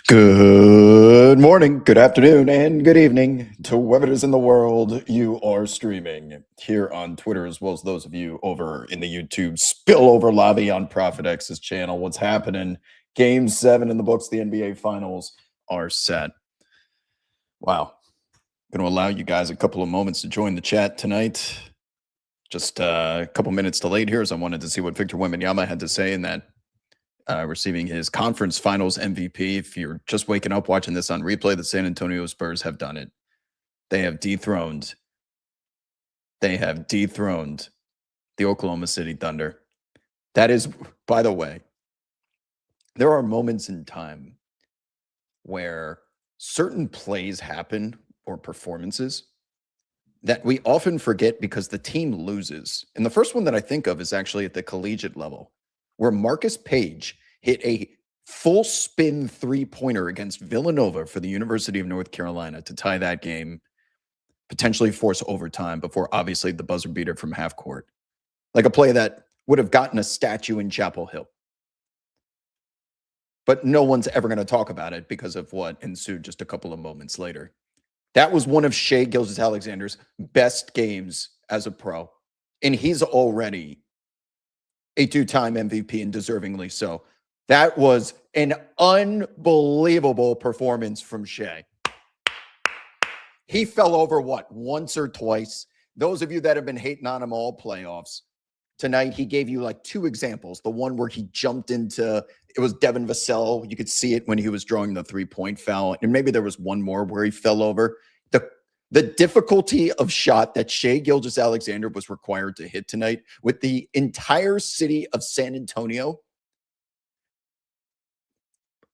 Good morning, good afternoon, and good evening to whoever it is in the world you are streaming here on Twitter, as well as those of you over in the YouTube spillover lobby on Prophet X's channel. What's happening? Game 7 in the books, the NBA Finals are set. Wow. Going to allow you guys a couple of moments to join the chat tonight. Just a couple minutes delayed here as I wanted to see what Victor Wembanyama had to say in that receiving his conference finals MVP. If you're just waking up watching this on replay, the San Antonio Spurs have done it. They have dethroned the Oklahoma City Thunder. That is, by the way, there are moments in time where certain plays happen or performances that we often forget because the team loses. And the first one that I think of is actually at the collegiate level, where Marcus Page hit a full spin three-pointer against Villanova for the University of North Carolina to tie that game, potentially force overtime before obviously the buzzer beater from half court. Like a play that would have gotten a statue in Chapel Hill. But no one's ever going to talk about it because of what ensued just a couple of moments later. That was one of Shai Gilgeous-Alexander's best games as a pro. And he's already a two-time MVP and deservingly so. That was an unbelievable performance from Shai. He fell over, once or twice? Those of you that have been hating on him all playoffs, tonight he gave you like two examples. The one where he jumped into, it was Devin Vassell. You could see it when he was drawing the three-point foul. And maybe there was one more where he fell over. The difficulty of shot that Shai Gilgeous-Alexander was required to hit tonight with the entire city of San Antonio.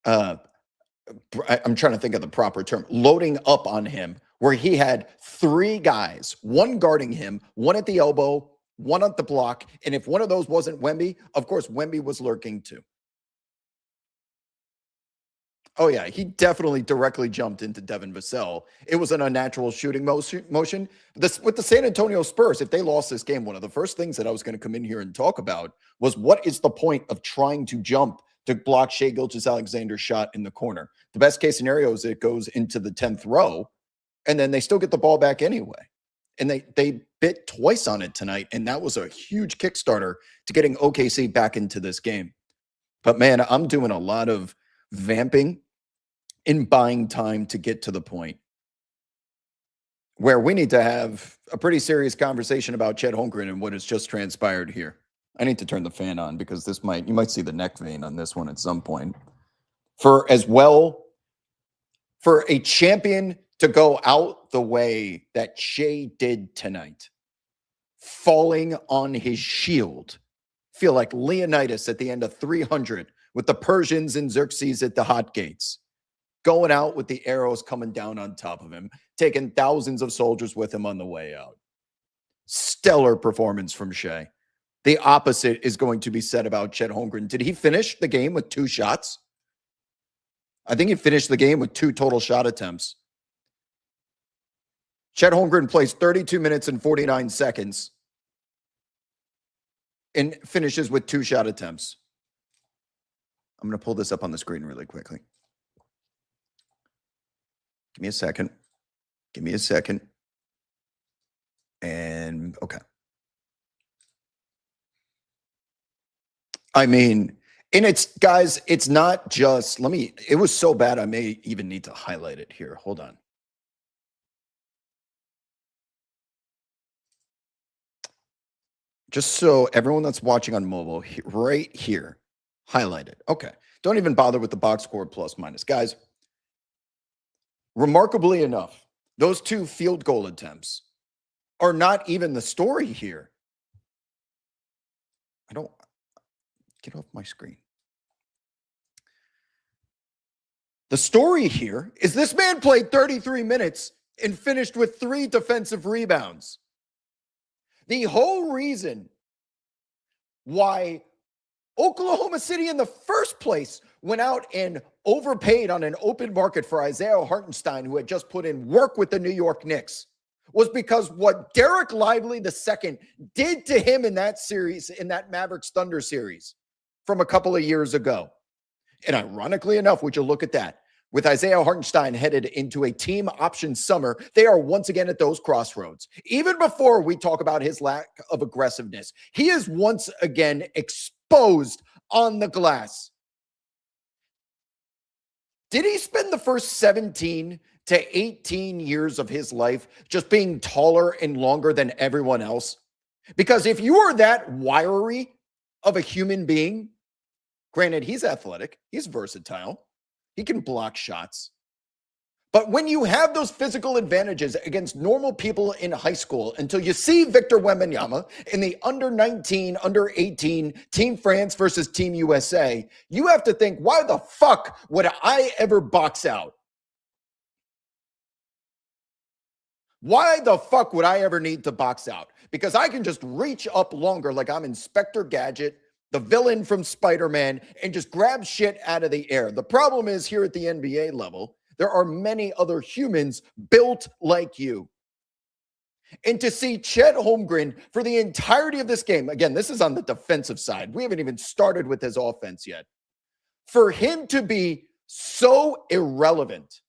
I'm trying to think of the proper term, loading up on him, where he had three guys, one guarding him, one at the elbow, one at the block. And if one of those wasn't Wemby, of course, Wemby was lurking too. Oh, yeah, he definitely directly jumped into Devin Vassell. It was an unnatural shooting motion. With the San Antonio Spurs, if they lost this game, one of the first things that I was going to come in here and talk about was what is the point of trying to jump to block Shai Gilgeous-Alexander's shot in the corner? The best case scenario is it goes into the 10th row, and then they still get the ball back anyway. And they bit twice on it tonight, and that was a huge Kickstarter to getting OKC back into this game. But, man, I'm doing a lot of vamping in buying time to get to the point where we need to have a pretty serious conversation about Chet Holmgren and what has just transpired here. I need to turn the fan on because you might see the neck vein on this one at some point. For a champion to go out the way that Shai did tonight, falling on his shield, feel like Leonidas at the end of 300 with the Persians and Xerxes at the hot gates, going out with the arrows coming down on top of him, taking thousands of soldiers with him on the way out. Stellar performance from Shai. The opposite is going to be said about Chet Holmgren. Did he finish the game with 2 shots? I think he finished the game with 2 total shot attempts. Chet Holmgren plays 32 minutes and 49 seconds and finishes with 2 shot attempts. I'm going to pull this up on the screen really quickly. Give me a second. And okay. I mean, and guys, it's not just, it was so bad I may even need to highlight it here. Hold on. Just so everyone that's watching on mobile, right here, highlight it. Okay. Don't even bother with the box score plus minus. Guys, remarkably enough, those 2 field goal attempts are not even the story here. Get off my screen. The story here is this man played 33 minutes and finished with 3 defensive rebounds. The whole reason why Oklahoma City in the first place went out and overpaid on an open market for Isaiah Hartenstein, who had just put in work with the New York Knicks, was because what Derek Lively II did to him in that series, in that Mavericks Thunder series from a couple of years ago. And ironically enough, would you look at that? With Isaiah Hartenstein headed into a team option summer, they are once again at those crossroads. Even before we talk about his lack of aggressiveness, he is once again exposed on the glass. Did he spend the first 17 to 18 years of his life just being taller and longer than everyone else? Because if you are that wiry of a human being, granted, he's athletic, he's versatile, he can block shots. But when you have those physical advantages against normal people in high school, until you see Victor Wembanyama in the under 19, under 18 Team France versus Team USA, you have to think, why the fuck would I ever box out? Why the fuck would I ever need to box out? Because I can just reach up longer like I'm Inspector Gadget, the villain from Spider-Man, and just grab shit out of the air. The problem is here at the NBA level, there are many other humans built like you. And to see Chet Holmgren for the entirety of this game, again, this is on the defensive side. We haven't even started with his offense yet. For him to be so irrelevant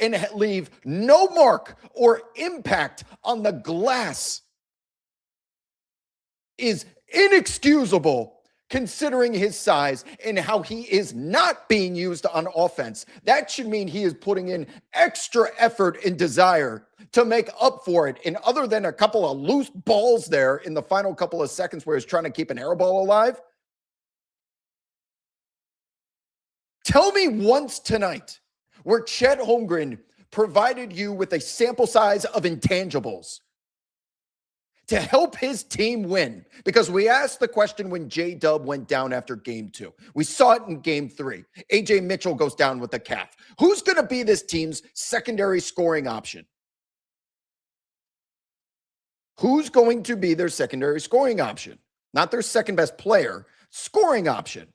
and leave no mark or impact on the glass is inexcusable considering his size and how he is not being used on offense. That should mean he is putting in extra effort and desire to make up for it. And other than a couple of loose balls there in the final couple of seconds where he's trying to keep an air ball alive, tell me once tonight where Chet Holmgren provided you with a sample size of intangibles to help his team win. Because we asked the question when J-Dub went down after game 2. We saw it in game 3. AJ Mitchell goes down with a calf. Who's going to be this team's secondary scoring option? Who's going to be their secondary scoring option? Not their second best player, scoring option.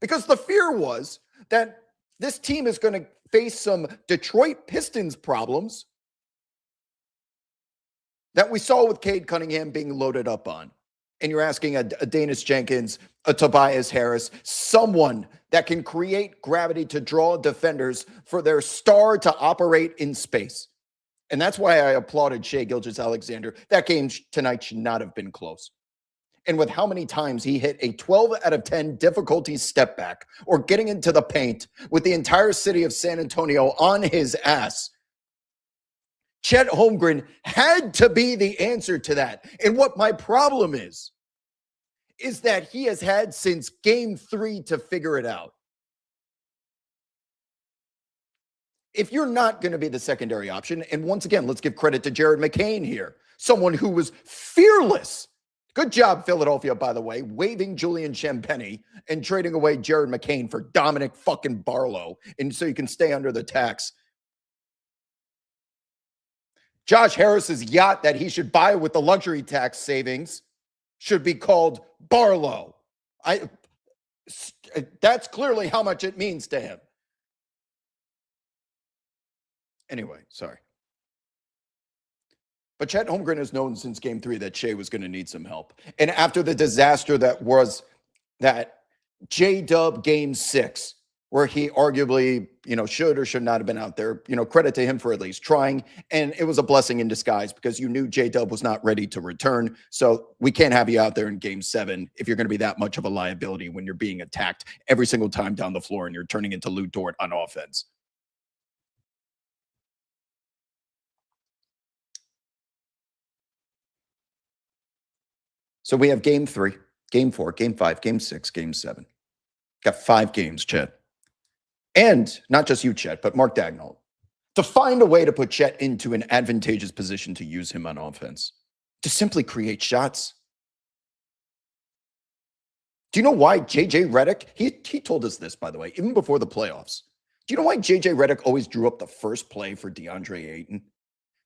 Because the fear was that this team is going to face some Detroit Pistons problems that we saw with Cade Cunningham being loaded up on. And you're asking a Danis Jenkins, a Tobias Harris, someone that can create gravity to draw defenders for their star to operate in space. And that's why I applauded Shai Gilgeous-Alexander. That game tonight should not have been close. And with how many times he hit a 12 out of 10 difficulty step back or getting into the paint with the entire city of San Antonio on his ass, Chet Holmgren had to be the answer to that. And what my problem is that he has had since game 3 to figure it out. If you're not going to be the secondary option, and once again, let's give credit to Jared McCain here, someone who was fearless. Good job, Philadelphia, by the way, waiving Julian Champagnie and trading away Jared McCain for Dominic fucking Barlow, and so you can stay under the tax. Josh Harris's yacht that he should buy with the luxury tax savings should be called Barlow. That's clearly how much it means to him. Anyway, sorry. But Chet Holmgren has known since game 3 that Shai was going to need some help. And after the disaster that was that J-Dub game 6, where he arguably, should or should not have been out there, credit to him for at least trying. And it was a blessing in disguise because you knew J-Dub was not ready to return. So we can't have you out there in game 7 if you're going to be that much of a liability when you're being attacked every single time down the floor and you're turning into Lou Dort on offense. So we have game 3, game 4, game 5, game 6, game 7. Got 5 games, Chet. And not just you, Chet, but Mark Dagnall, to find a way to put Chet into an advantageous position to use him on offense, to simply create shots. Do you know why J.J. Redick, he told us this, by the way, even before the playoffs. Do you know why J.J. Redick always drew up the first play for DeAndre Ayton?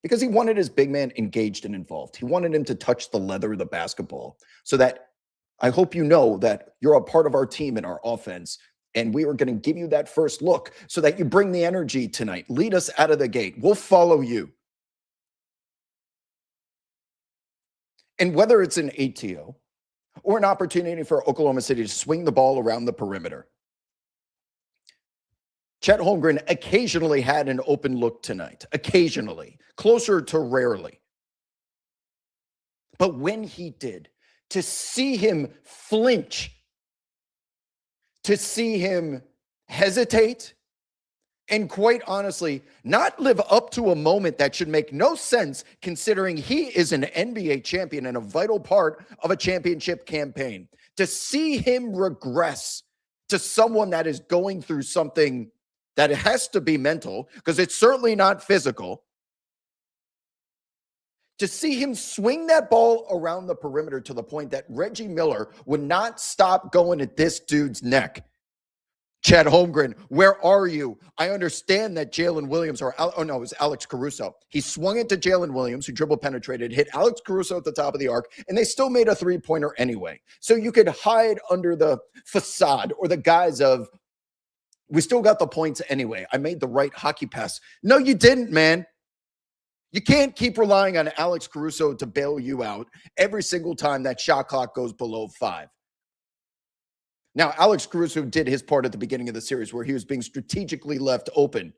Because he wanted his big man engaged and involved. He wanted him to touch the leather of the basketball so that I hope you know that you're a part of our team and our offense. And we were going to give you that first look so that you bring the energy tonight. Lead us out of the gate. We'll follow you. And whether it's an ATO or an opportunity for Oklahoma City to swing the ball around the perimeter, Chet Holmgren occasionally had an open look tonight, occasionally, closer to rarely. But when he did, to see him flinch, to see him hesitate, and quite honestly, not live up to a moment that should make no sense considering he is an NBA champion and a vital part of a championship campaign. To see him regress to someone that is going through something that has to be mental, because it's certainly not physical, to see him swing that ball around the perimeter to the point that Reggie Miller would not stop going at this dude's neck. Chet Holmgren, where are you? I understand that Jalen Williams, it was Alex Caruso. He swung it to Jalen Williams, who dribble penetrated, hit Alex Caruso at the top of the arc, and they still made a three-pointer anyway. So you could hide under the facade or the guise of, we still got the points anyway. I made the right hockey pass. No, you didn't, man. You can't keep relying on Alex Caruso to bail you out every single time that shot clock goes below 5. Now, Alex Caruso did his part at the beginning of the series where he was being strategically left open.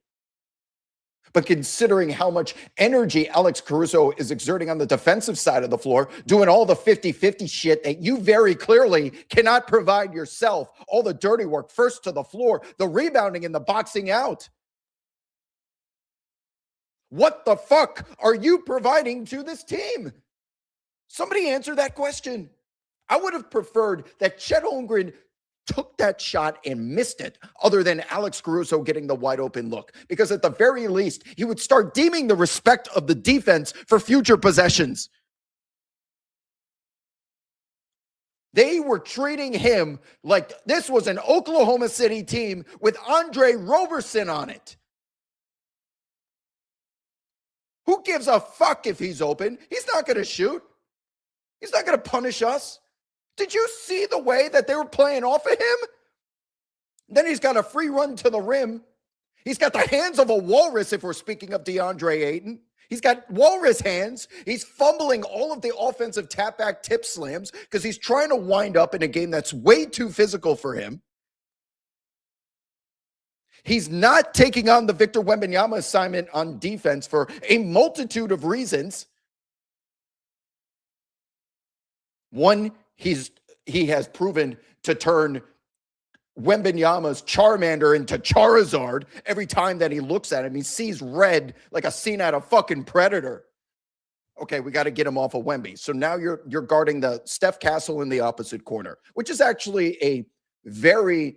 But considering how much energy Alex Caruso is exerting on the defensive side of the floor, doing all the 50-50 shit that you very clearly cannot provide yourself, all the dirty work, first to the floor, the rebounding and the boxing out. What the fuck are you providing to this team? Somebody answer that question. I would have preferred that Chet Holmgren took that shot and missed it, other than Alex Caruso getting the wide open look. Because at the very least, he would start deeming the respect of the defense for future possessions. They were treating him like this was an Oklahoma City team with Andre Roberson on it. Who gives a fuck if he's open? He's not going to shoot. He's not going to punish us. Did you see the way that they were playing off of him? Then he's got a free run to the rim. He's got the hands of a walrus, if we're speaking of DeAndre Ayton. He's got walrus hands. He's fumbling all of the offensive tap-back tip slams because he's trying to wind up in a game that's way too physical for him. He's not taking on the Victor Wembanyama assignment on defense for a multitude of reasons. One, he has proven to turn Wembanyama's Charmander into Charizard every time that he looks at him. He sees red like a scene out of fucking Predator. Okay, we got to get him off of Wemby. So now you're guarding the Steph Castle in the opposite corner, which is actually a very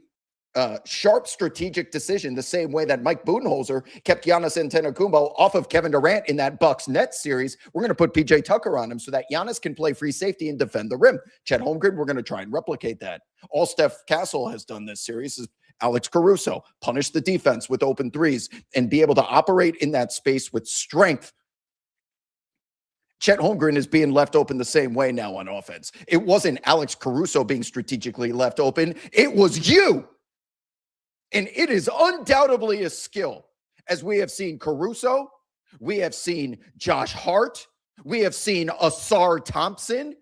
sharp strategic decision, the same way that Mike Budenholzer kept Giannis Antetokounmpo off of Kevin Durant in that Bucks Nets series. We're going to put PJ Tucker on him so that Giannis can play free safety and defend the rim. Chet Holmgren, we're going to try and replicate that. All Steph Castle has done this series is Alex Caruso, punish the defense with open threes and be able to operate in that space with strength. Chet Holmgren is being left open the same way now on offense. It wasn't Alex Caruso being strategically left open. It was you. And it is undoubtedly a skill, as we have seen Caruso, we have seen Josh Hart, we have seen Asar Thompson,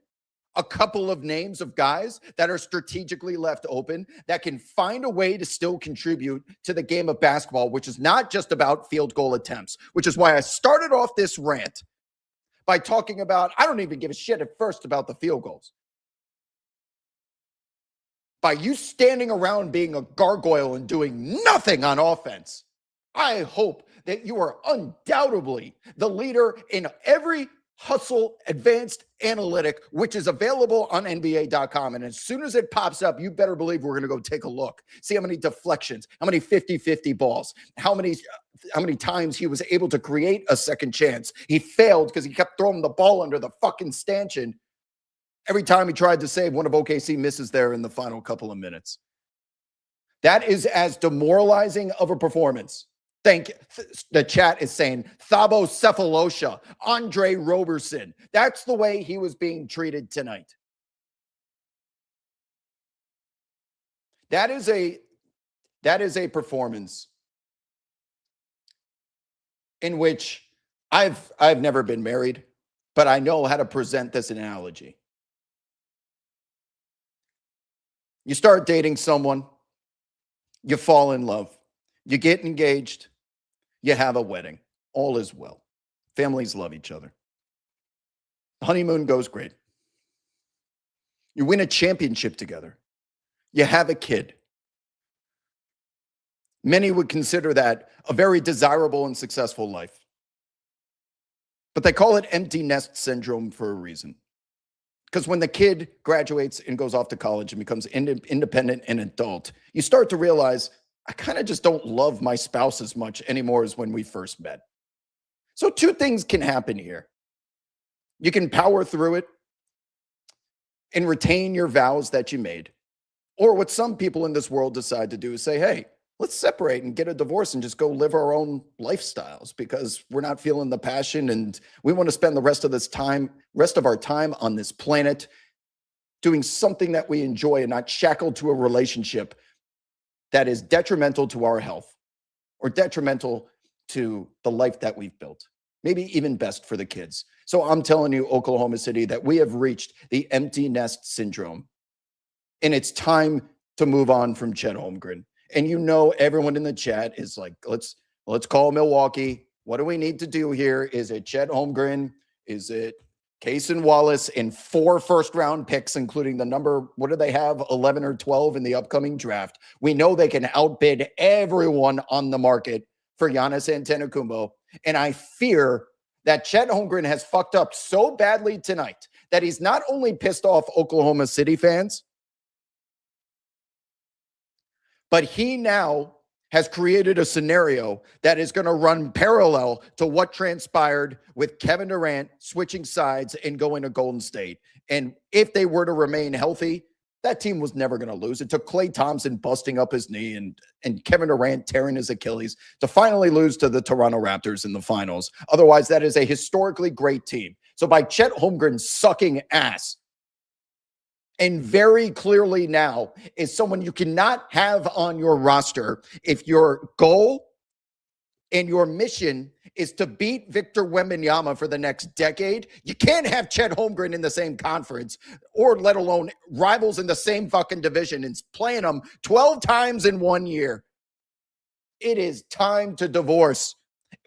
a couple of names of guys that are strategically left open that can find a way to still contribute to the game of basketball, which is not just about field goal attempts, which is why I started off this rant by talking about, I don't even give a shit at first about the field goals. By you standing around being a gargoyle and doing nothing on offense, I hope that you are undoubtedly the leader in every hustle advanced analytic, which is available on NBA.com. And as soon as it pops up, you better believe we're going to go take a look, see how many deflections, how many 50-50 balls, how many times he was able to create a second chance. He failed because he kept throwing the ball under the fucking stanchion. Every time he tried to save, one of OKC misses there in the final couple of minutes. That is as demoralizing of a performance. Thank you. The chat is saying Thabo Cephalosha, Andre Roberson. That's the way he was being treated tonight. That is a performance in which I've never been married, but I know how to present this analogy. You start dating someone, you fall in love. You get engaged, you have a wedding, all is well. Families love each other. Honeymoon goes great. You win a championship together. You have a kid. Many would consider that a very desirable and successful life. But they call it empty nest syndrome for a reason. Because when the kid graduates and goes off to college and becomes independent and adult, you start to realize, I kind of just don't love my spouse as much anymore as when we first met. So two things can happen here. You can power through it and retain your vows that you made. Or what some people in this world decide to do is say, hey, let's separate and get a divorce and just go live our own lifestyles because we're not feeling the passion and we want to spend the rest of our time on this planet doing something that we enjoy and not shackled to a relationship that is detrimental to our health or detrimental to the life that we've built. Maybe even best for the kids. So I'm telling you, Oklahoma City, that we have reached the empty nest syndrome. And it's time to move on from Chet Holmgren. And you know, everyone in the chat is like, let's call Milwaukee. What do we need to do here? Is it Chet Holmgren? Is it Cason Wallace in 4 first-round picks, including the number, what do they have, 11 or 12 in the upcoming draft? We know they can outbid everyone on the market for Giannis Antetokounmpo. And I fear that Chet Holmgren has fucked up so badly tonight that he's not only pissed off Oklahoma City fans, but he now has created a scenario that is going to run parallel to what transpired with Kevin Durant switching sides and going to Golden State. And if they were to remain healthy, that team was never going to lose. It took Klay Thompson busting up his knee and Kevin Durant tearing his Achilles to finally lose to the Toronto Raptors in the finals. Otherwise, that is a historically great team. So by Chet Holmgren sucking ass, and very clearly now is someone you cannot have on your roster if your goal and your mission is to beat Victor Wembanyama for the next decade. You can't have Chet Holmgren in the same conference, or let alone rivals in the same fucking division and playing them 12 times in 1 year. It is time to divorce.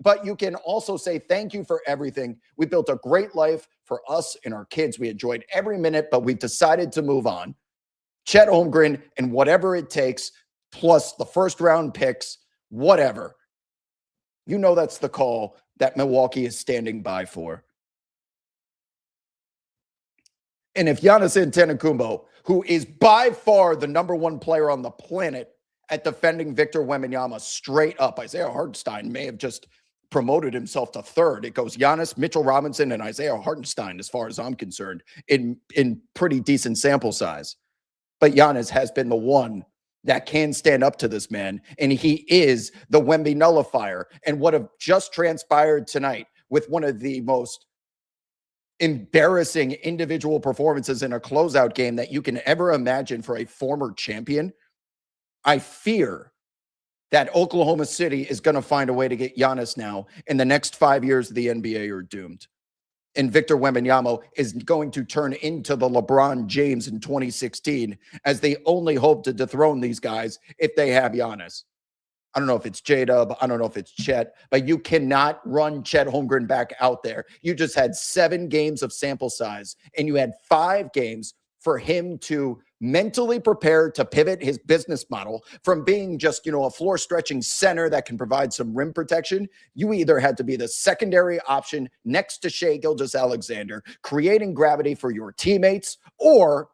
But you can also say thank you for everything. We built a great life for us and our kids. We enjoyed every minute, but we've decided to move on. Chet Holmgren and whatever it takes, plus the first-round picks, whatever. You know that's the call that Milwaukee is standing by for. And if Giannis Antetokounmpo, who is by far the number 1 player on the planet at defending Victor Wembanyama straight up, Isaiah Hartenstein may have just promoted himself to 3rd. It goes Giannis, Mitchell Robinson, and Isaiah Hartenstein, as far as I'm concerned, in pretty decent sample size. But Giannis has been the one that can stand up to this man, and he is the Wemby nullifier. And what have just transpired tonight with one of the most embarrassing individual performances in a closeout game that you can ever imagine for a former champion, I fear that Oklahoma City is going to find a way to get Giannis now, and the next 5 years of the NBA are doomed. And Victor Wembanyama is going to turn into the LeBron James in 2016 as they only hope to dethrone these guys if they have Giannis. I don't know if it's J-Dub. I don't know if it's Chet, but you cannot run Chet Holmgren back out there. You just had 7 games of sample size, and you had 5 games for him to mentally prepare to pivot his business model from being just, a floor stretching center that can provide some rim protection. You either had to be the secondary option next to Shai Gilgeous-Alexander, creating gravity for your teammates, or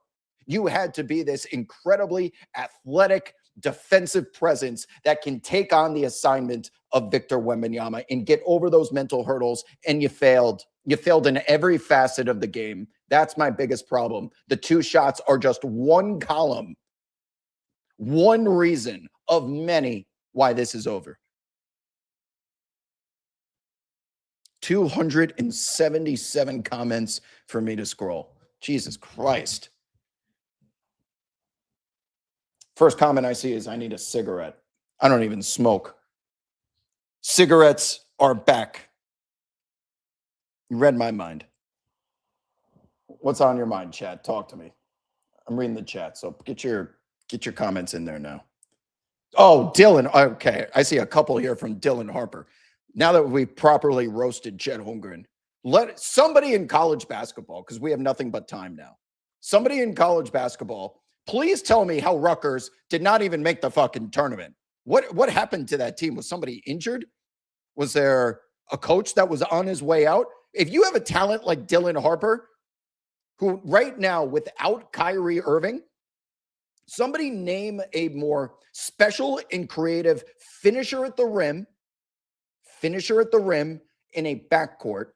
you had to be this incredibly athletic defensive presence that can take on the assignment of Victor Wembanyama and get over those mental hurdles. And you failed. You failed in every facet of the game. That's my biggest problem. The 2 shots are just one column, one reason of many why this is over. 277 comments for me to scroll. Jesus Christ. First comment I see is, I need a cigarette. I don't even smoke. Cigarettes are back. You read my mind. What's on your mind, chat? Talk to me. I'm reading the chat, so get your comments in there now. Oh, Dylan. Okay. I see a couple here from Dylan Harper. Now that we've properly roasted Chet Holmgren, let somebody in college basketball, because we have nothing but time now. Somebody in college basketball, please tell me how Rutgers did not even make the fucking tournament. What happened to that team? Was somebody injured? Was there a coach that was on his way out? If you have a talent like Dylan Harper, who right now, without Kyrie Irving, somebody name a more special and creative finisher at the rim in a backcourt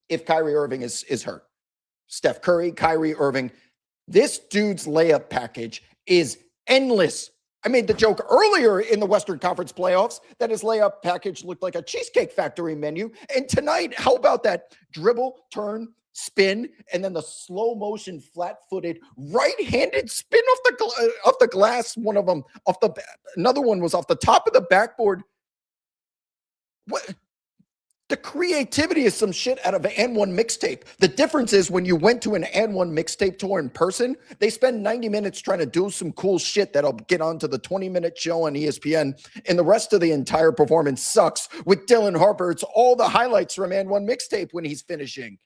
if Kyrie Irving is hurt. Steph Curry, Kyrie Irving. This dude's layup package is endless. I made the joke earlier in the Western Conference playoffs that his layup package looked like a Cheesecake Factory menu. And tonight, how about that dribble, turn, spin, and then the slow motion, flat-footed, right-handed spin off the glass? One of them another one was off the top of the backboard. What? The creativity is some shit out of an and one mixtape. The difference is when you went to an and one mixtape tour in person, they spend 90 minutes trying to do some cool shit that'll get onto the 20-minute show on ESPN, and the rest of the entire performance sucks. With Dylan Harper, it's all the highlights from and one mixtape when he's finishing.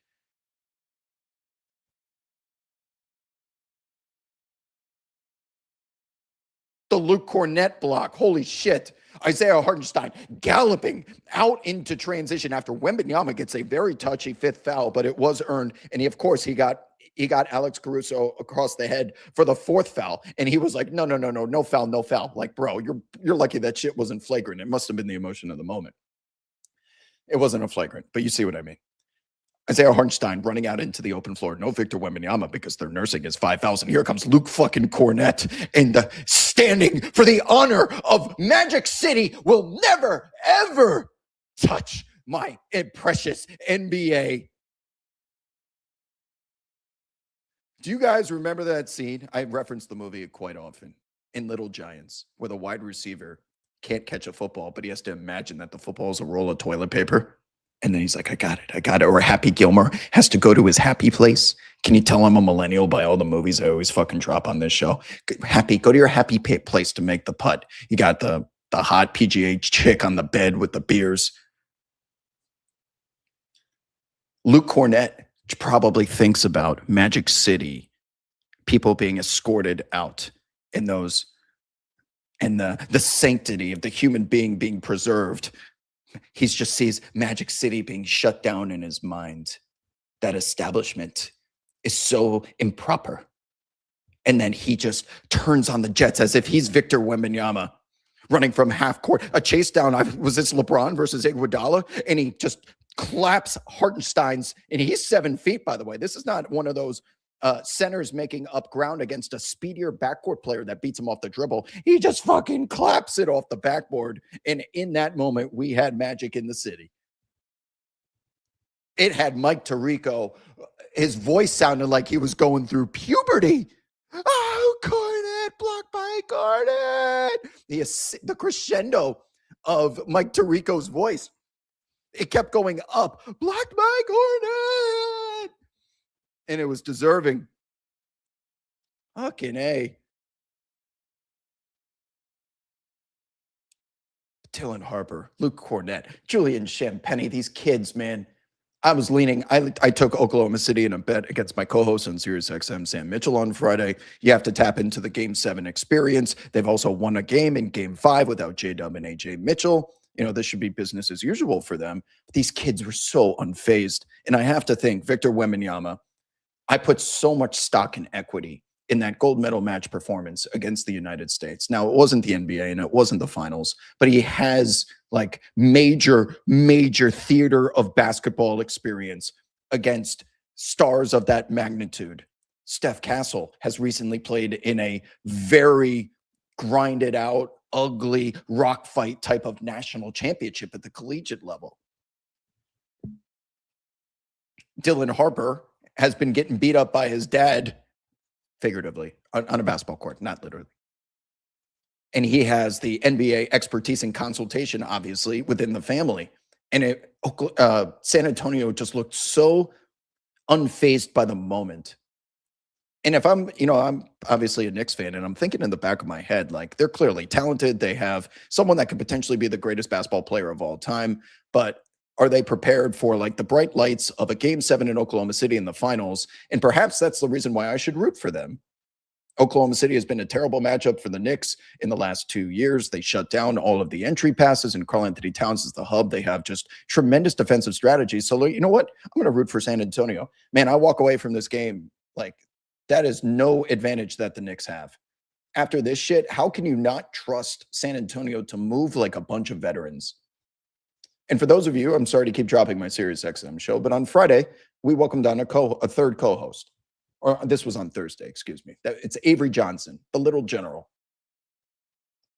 The Luke Cornett block. Holy shit. Isaiah Hartenstein galloping out into transition after Wembanyama gets a very touchy fifth foul, but it was earned. And he got Alex Caruso across the head for the fourth foul. And he was like, no foul. Like, bro, you're lucky that shit wasn't flagrant. It must have been the emotion of the moment. It wasn't a flagrant, but you see what I mean. Isaiah Hartenstein running out into the open floor. No Victor Wembanyama because they're nursing his 5,000. Here comes Luke fucking Cornett and standing for the honor of Magic City will never, ever touch my precious NBA. Do you guys remember that scene? I reference the movie quite often in Little Giants where the wide receiver can't catch a football, but he has to imagine that the football is a roll of toilet paper. And then he's like, I got it. Or Happy Gilmore has to go to his happy place. Can you tell I'm a millennial by all the movies I always fucking drop on this show? Go to your happy place to make the putt. You got the hot PGA chick on the bed with the beers. Luke Cornett probably thinks about Magic City, people being escorted out in those, and the sanctity of the human being being preserved. He just sees Magic City being shut down in his mind. That establishment is so improper. And then he just turns on the Jets as if he's Victor Wembanyama running from half court. A chase down, was this LeBron versus Iguodala? And he just claps Hartenstein's, and he's 7 feet, by the way. This is not one of those centers making up ground against a speedier backcourt player that beats him off the dribble. He just fucking claps it off the backboard. And in that moment, we had magic in the city. It had Mike Tirico. His voice sounded like he was going through puberty. Oh, Cornett, blocked by Cornett. The crescendo of Mike Tirico's voice. It kept going up. Blocked by Cornett. And it was deserving. Fucking A. Dylan Harper, Luke Cornett, Julian Champagnie, these kids, man. I was leaning. I took Oklahoma City in a bet against my co-host on SiriusXM, Sam Mitchell, on Friday. You have to tap into the Game 7 experience. They've also won a game in Game 5 without J-Dub and AJ Mitchell. You know, this should be business as usual for them. But these kids were so unfazed. And I have to think, Victor Wembanyama, I put so much stock and equity in that gold medal match performance against the United States. Now, it wasn't the NBA and it wasn't the finals, but he has like major theater of basketball experience against stars of that magnitude. Steph Castle has recently played in a very grinded out, ugly rock fight type of national championship at the collegiate level. Dylan Harper has been getting beat up by his dad, figuratively, on a basketball court, not literally. And he has the NBA expertise and consultation, obviously, within the family. And San Antonio just looked so unfazed by the moment. And if I'm obviously a Knicks fan and I'm thinking in the back of my head, like they're clearly talented. They have someone that could potentially be the greatest basketball player of all time. But are they prepared for like the bright lights of a game 7 in Oklahoma City in the finals? And perhaps that's the reason why I should root for them. Oklahoma City has been a terrible matchup for the Knicks in the last 2 years. They shut down all of the entry passes, and Karl Anthony Towns is the hub. They have just tremendous defensive strategies. So, you know what? I'm going to root for San Antonio. Man, I walk away from this game like that is no advantage that the Knicks have. After this shit, how can you not trust San Antonio to move like a bunch of veterans? And for those of you, I'm sorry to keep dropping my Sirius XM show, but on Friday, we welcomed on a third co-host. Or this was on Thursday, excuse me. It's Avery Johnson, the little general.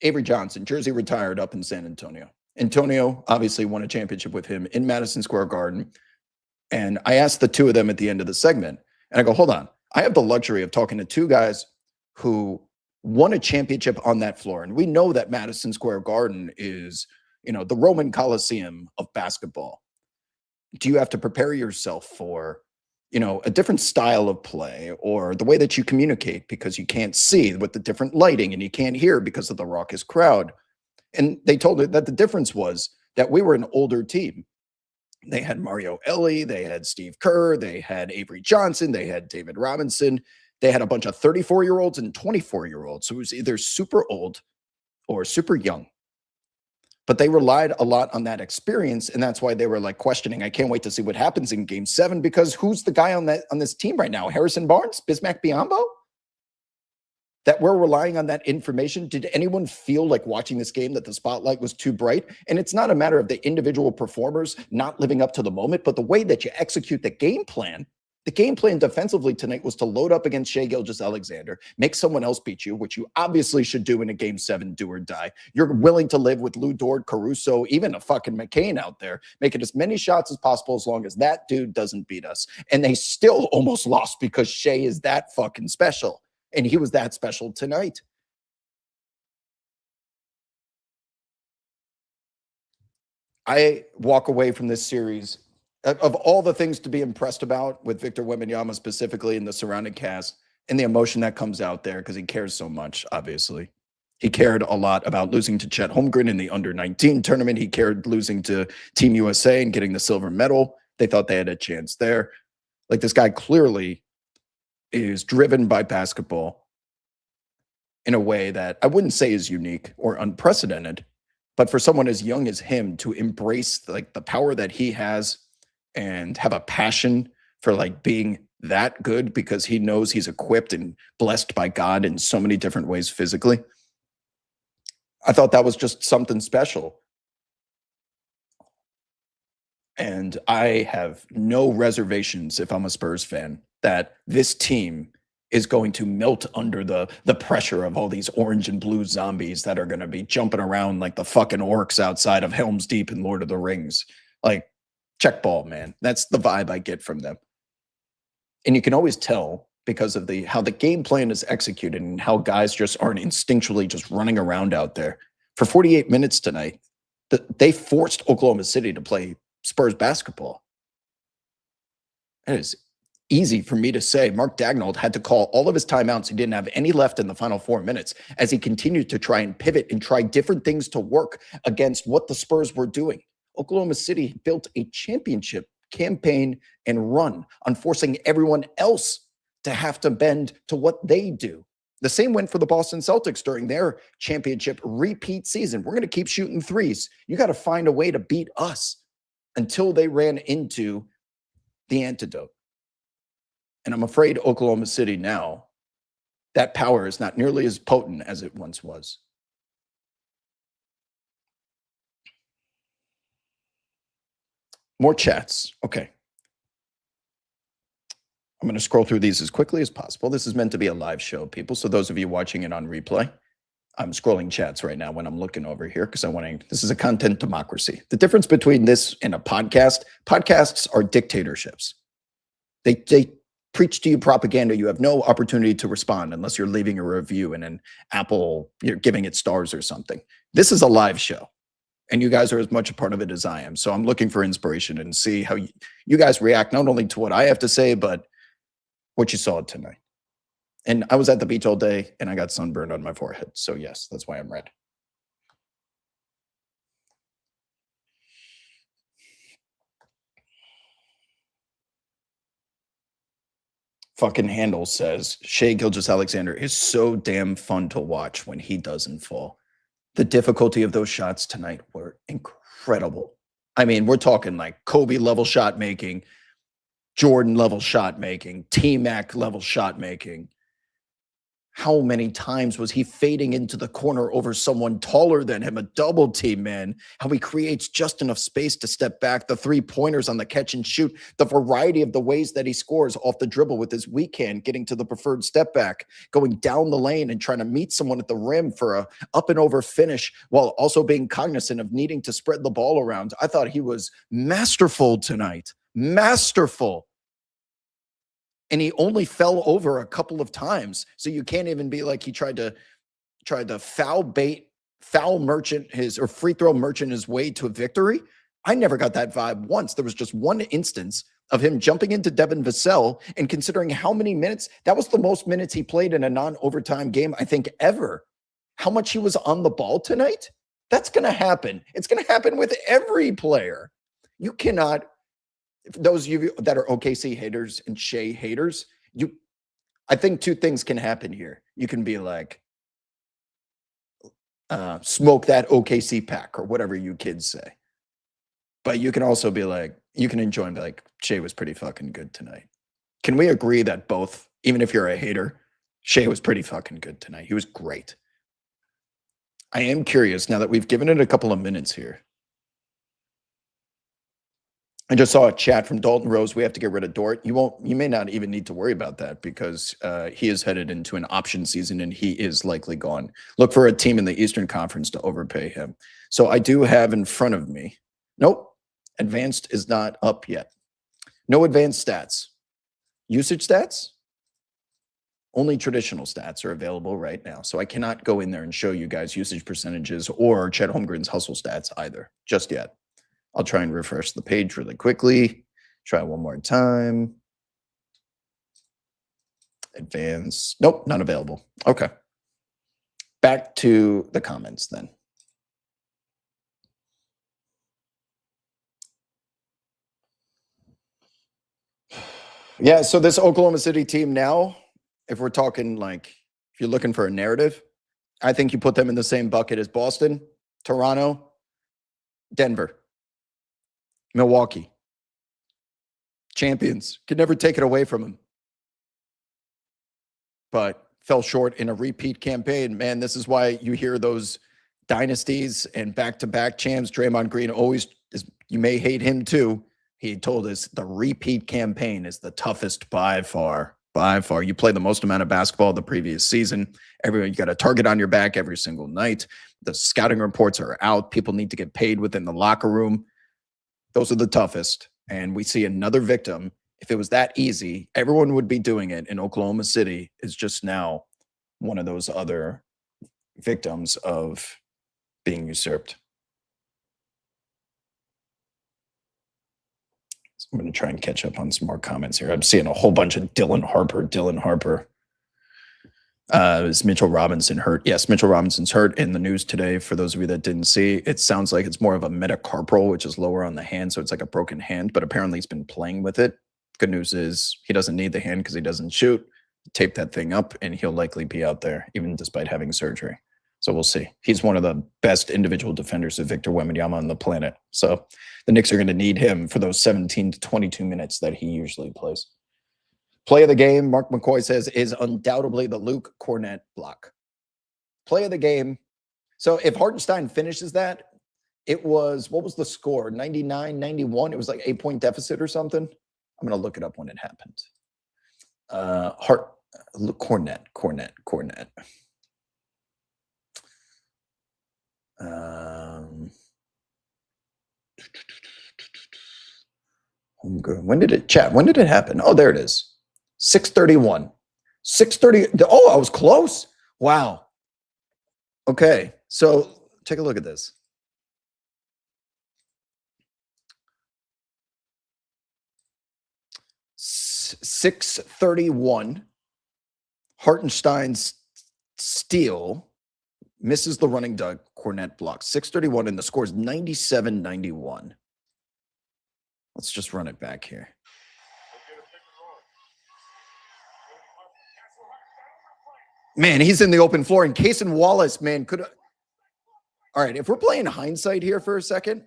Avery Johnson, Jersey retired up in San Antonio. Antonio obviously won a championship with him in Madison Square Garden. And I asked the two of them at the end of the segment, and I go, hold on. I have the luxury of talking to two guys who won a championship on that floor. And we know that Madison Square Garden is, the Roman Coliseum of basketball. Do you have to prepare yourself for, a different style of play or the way that you communicate because you can't see with the different lighting and you can't hear because of the raucous crowd? And they told me that the difference was that we were an older team. They had Mario Ellie, they had Steve Kerr, they had Avery Johnson, they had David Robinson. They had a bunch of 34-year-olds and 24-year-olds. So it was either super old or super young. But they relied a lot on that experience, and that's why they were like questioning. I can't wait to see what happens in Game 7 because who's the guy on this team right now? Harrison Barnes, Bismack Biyombo? That we're relying on that information. Did anyone feel like watching this game that the spotlight was too bright? And it's not a matter of the individual performers not living up to the moment, but the way that you execute the game plan. The game plan defensively tonight was to load up against Shai Gilgeous-Alexander, make someone else beat you, which you obviously should do in a Game 7 do or die. You're willing to live with Lou Dort, Caruso, even a fucking McCain out there, making as many shots as possible as long as that dude doesn't beat us. And they still almost lost because Shai is that fucking special. And he was that special tonight. I walk away from this series of all the things to be impressed about with Victor Wembanyama specifically and the surrounding cast and the emotion that comes out there because he cares so much, obviously. He cared a lot about losing to Chet Holmgren in the under-19 tournament. He cared losing to Team USA and getting the silver medal. They thought they had a chance there. Like this guy clearly is driven by basketball in a way that I wouldn't say is unique or unprecedented, but for someone as young as him to embrace like the power that he has and have a passion for like being that good because he knows he's equipped and blessed by God in so many different ways physically. I thought that was just something special. And I have no reservations if I'm a Spurs fan that this team is going to melt under the pressure of all these orange and blue zombies that are going to be jumping around like the fucking orcs outside of Helm's Deep in Lord of the Rings. Like, check ball, man. That's the vibe I get from them. And you can always tell because of how the game plan is executed and how guys just aren't instinctually just running around out there. For 48 minutes tonight, they forced Oklahoma City to play Spurs basketball. It is easy for me to say. Mark Daigneault had to call all of his timeouts. He didn't have any left in the final 4 minutes as he continued to try and pivot and try different things to work against what the Spurs were doing. Oklahoma City built a championship campaign and run on forcing everyone else to have to bend to what they do. The same went for the Boston Celtics during their championship repeat season. We're going to keep shooting threes. You got to find a way to beat us until they ran into the antidote. And I'm afraid Oklahoma City now, that power is not nearly as potent as it once was. More chats. Okay. I'm going to scroll through these as quickly as possible. This is meant to be a live show, people. So those of you watching it on replay, I'm scrolling chats right now when I'm looking over here because this is a content democracy. The difference between this and a podcast, podcasts are dictatorships. They preach to you propaganda. You have no opportunity to respond unless you're leaving a review and an Apple, you're giving it stars or something. This is a live show. And you guys are as much a part of it as I am. So I'm looking for inspiration and see how you guys react, not only to what I have to say, but what you saw tonight. And I was at the beach all day and I got sunburned on my forehead. So yes, that's why I'm red. Fucking Handle says Shea Gilgeous-Alexander is so damn fun to watch when he doesn't fall. The difficulty of those shots tonight were incredible. I mean, we're talking like Kobe level shot making, Jordan level shot making, T-Mac level shot making. How many times was he fading into the corner over someone taller than him, a double team, man? How he creates just enough space to step back, the 3-pointers on the catch and shoot, the variety of the ways that he scores off the dribble with his weak hand, getting to the preferred step back, going down the lane and trying to meet someone at the rim for a up and over finish while also being cognizant of needing to spread the ball around. I thought he was masterful tonight. Masterful. And he only fell over a couple of times. So you can't even be like he tried to foul merchant his or free throw merchant his way to a victory. I never got that vibe once. There was just one instance of him jumping into Devin Vassell, and considering how many minutes, that was the most minutes he played in a non-overtime game, I think, ever. How much he was on the ball tonight? That's going to happen. It's going to happen with every player. You cannot, those of you that are OKC haters and Shea haters, I think two things can happen here. You can be like, smoke that OKC pack or whatever you kids say. But you can also be like, you can enjoy and be like, Shea was pretty fucking good tonight. Can we agree that both, even if you're a hater, Shea was pretty fucking good tonight? He was great. I am curious now that we've given it a couple of minutes here. I just saw a chat from Dalton Rose. We have to get rid of Dort. You may not even need to worry about that because he is headed into an option season and he is likely gone. Look for a team in the Eastern Conference to overpay him. So I do have in front of me. Nope. Advanced is not up yet. No advanced stats. Usage stats? Only traditional stats are available right now. So I cannot go in there and show you guys usage percentages or Chet Holmgren's hustle stats either just yet. I'll try and refresh the page really quickly. Try one more time. Advance. Nope, not available. Okay. Back to the comments then. Yeah, so this Oklahoma City team now, if we're talking like, if you're looking for a narrative, I think you put them in the same bucket as Boston, Toronto, Denver, Milwaukee. Champions. Could never take it away from them. But fell short in a repeat campaign. Man, this is why you hear those dynasties and back-to-back champs. Draymond Green always is, you may hate him too. He told us the repeat campaign is the toughest by far. By far. You play the most amount of basketball the previous season. You got a target on your back every single night. The scouting reports are out. People need to get paid within the locker room. Those are the toughest. And we see another victim. If it was that easy, everyone would be doing it. In Oklahoma City is just now one of those other victims of being usurped. So I'm going to try and catch up on some more comments here. I'm seeing a whole bunch of Dylan Harper. Is Mitchell Robinson hurt? Yes, Mitchell Robinson's hurt. In the news today, for those of you that didn't see, it sounds like it's more of a metacarpal, which is lower on the hand, so it's like a broken hand, but apparently he's been playing with it. Good news is he doesn't need the hand because he doesn't shoot. Tape that thing up, and he'll likely be out there, even despite having surgery. So we'll see. He's one of the best individual defenders of Victor Wembanyama on the planet. So the Knicks are going to need him for those 17 to 22 minutes that he usually plays. Play of the game, Mark McCoy says, is undoubtedly the Luke Cornett block. Play of the game. So if Hartenstein finishes that, it was, what was the score? 99-91. It was like 8-point deficit or something. I'm going to look it up when it happened. Cornett. When did it happen? Oh, there it is. 6:31. 6:30. Oh, I was close. Wow. Okay. So take a look at this. 6:31. Hartenstein's steal misses the running dunk. Cornet blocks 6:31, and the score is 97-91. Let's just run it back here. Man, he's in the open floor, and Cason Wallace, man, could. All right, if we're playing hindsight here for a second.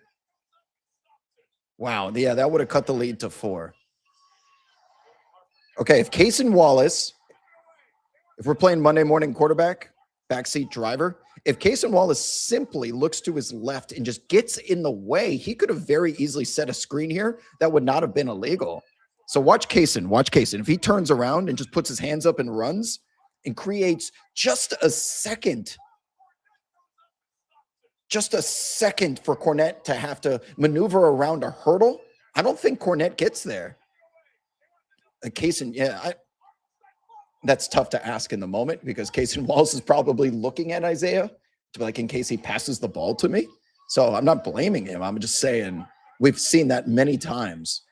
Wow, yeah, that would have cut the lead to 4. Okay, if Cason Wallace, if we're playing Monday morning quarterback, backseat driver, if Cason Wallace simply looks to his left and just gets in the way, he could have very easily set a screen here that would not have been illegal. So watch Cason. If he turns around and just puts his hands up and runs and creates just a second for Cornet to have to maneuver around a hurdle, I don't think Cornet gets there. Cason, yeah, that's tough to ask in the moment because Cason Wallace is probably looking at Isaiah to be like, in case he passes the ball to me. So I'm not blaming him. I'm just saying we've seen that many times.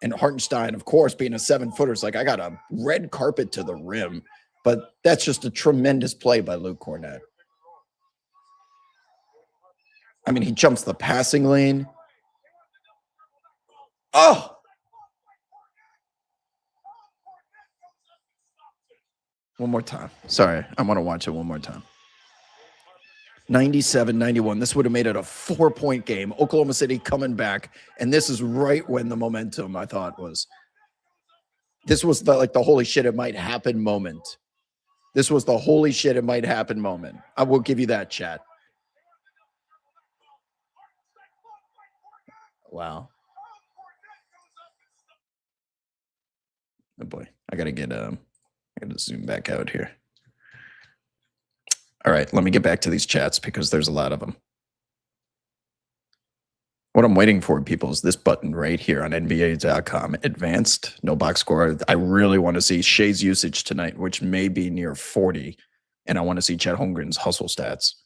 And Hartenstein, of course, being a 7-footer, is like, I got a red carpet to the rim. But that's just a tremendous play by Luke Cornet. I mean, he jumps the passing lane. Oh! One more time. Sorry, I want to watch it one more time. 97-91. This would have made it a 4-point game. Oklahoma City coming back. And this is right when the momentum, I thought, was. This was the holy shit, it might happen moment. This was the holy shit, it might happen moment. I will give you that, chat. Wow. Oh boy, I gotta zoom back out here. All right, let me get back to these chats because there's a lot of them. What I'm waiting for, people, is this button right here on NBA.com. Advanced, no box score. I really want to see Shai's usage tonight, which may be near 40. And I want to see Chet Holmgren's hustle stats.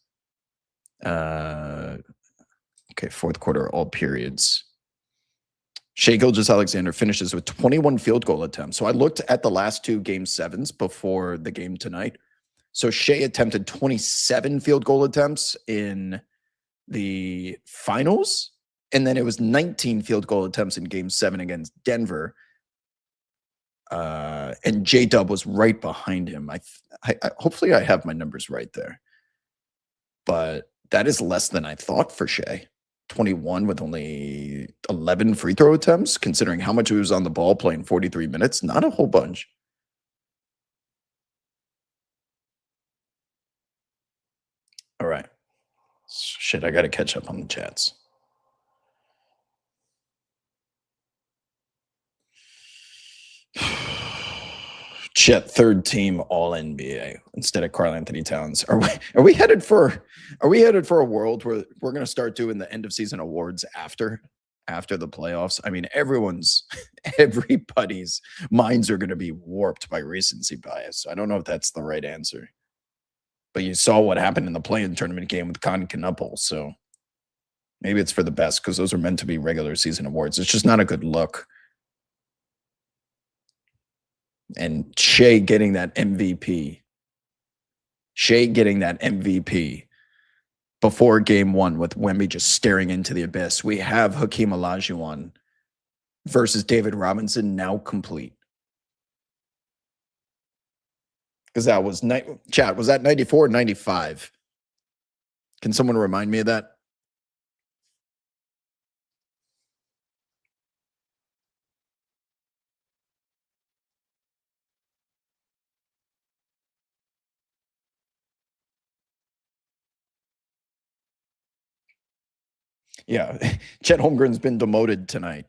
Okay, fourth quarter, all periods. Shai Gilgeous-Alexander finishes with 21 field goal attempts. So I looked at the last 2 game 7s before the game tonight. So Shai attempted 27 field goal attempts in the finals. And then it was 19 field goal attempts in game 7 against Denver. And J-Dub was right behind him. I hopefully I have my numbers right there. But that is less than I thought for Shai. 21 with only 11 free throw attempts, considering how much he was on the ball playing 43 minutes. Not a whole bunch. All right. Shit, I got to catch up on the chats. Chet, third team All NBA instead of Karl Anthony Towns. Are we headed for a world where we're going to start doing the end of season awards after the playoffs? I mean, everybody's minds are going to be warped by recency bias. So I don't know if that's the right answer. But you saw what happened in the play-in tournament game with Constantinople, so maybe it's for the best because those are meant to be regular season awards. It's just not a good look. And Shai getting that MVP before game 1 with Wemby just staring into the abyss. We have Hakeem Olajuwon versus David Robinson now complete. Because that was chat. Was that 94 or 95? Can someone remind me of that? Yeah, Chet Holmgren's been demoted tonight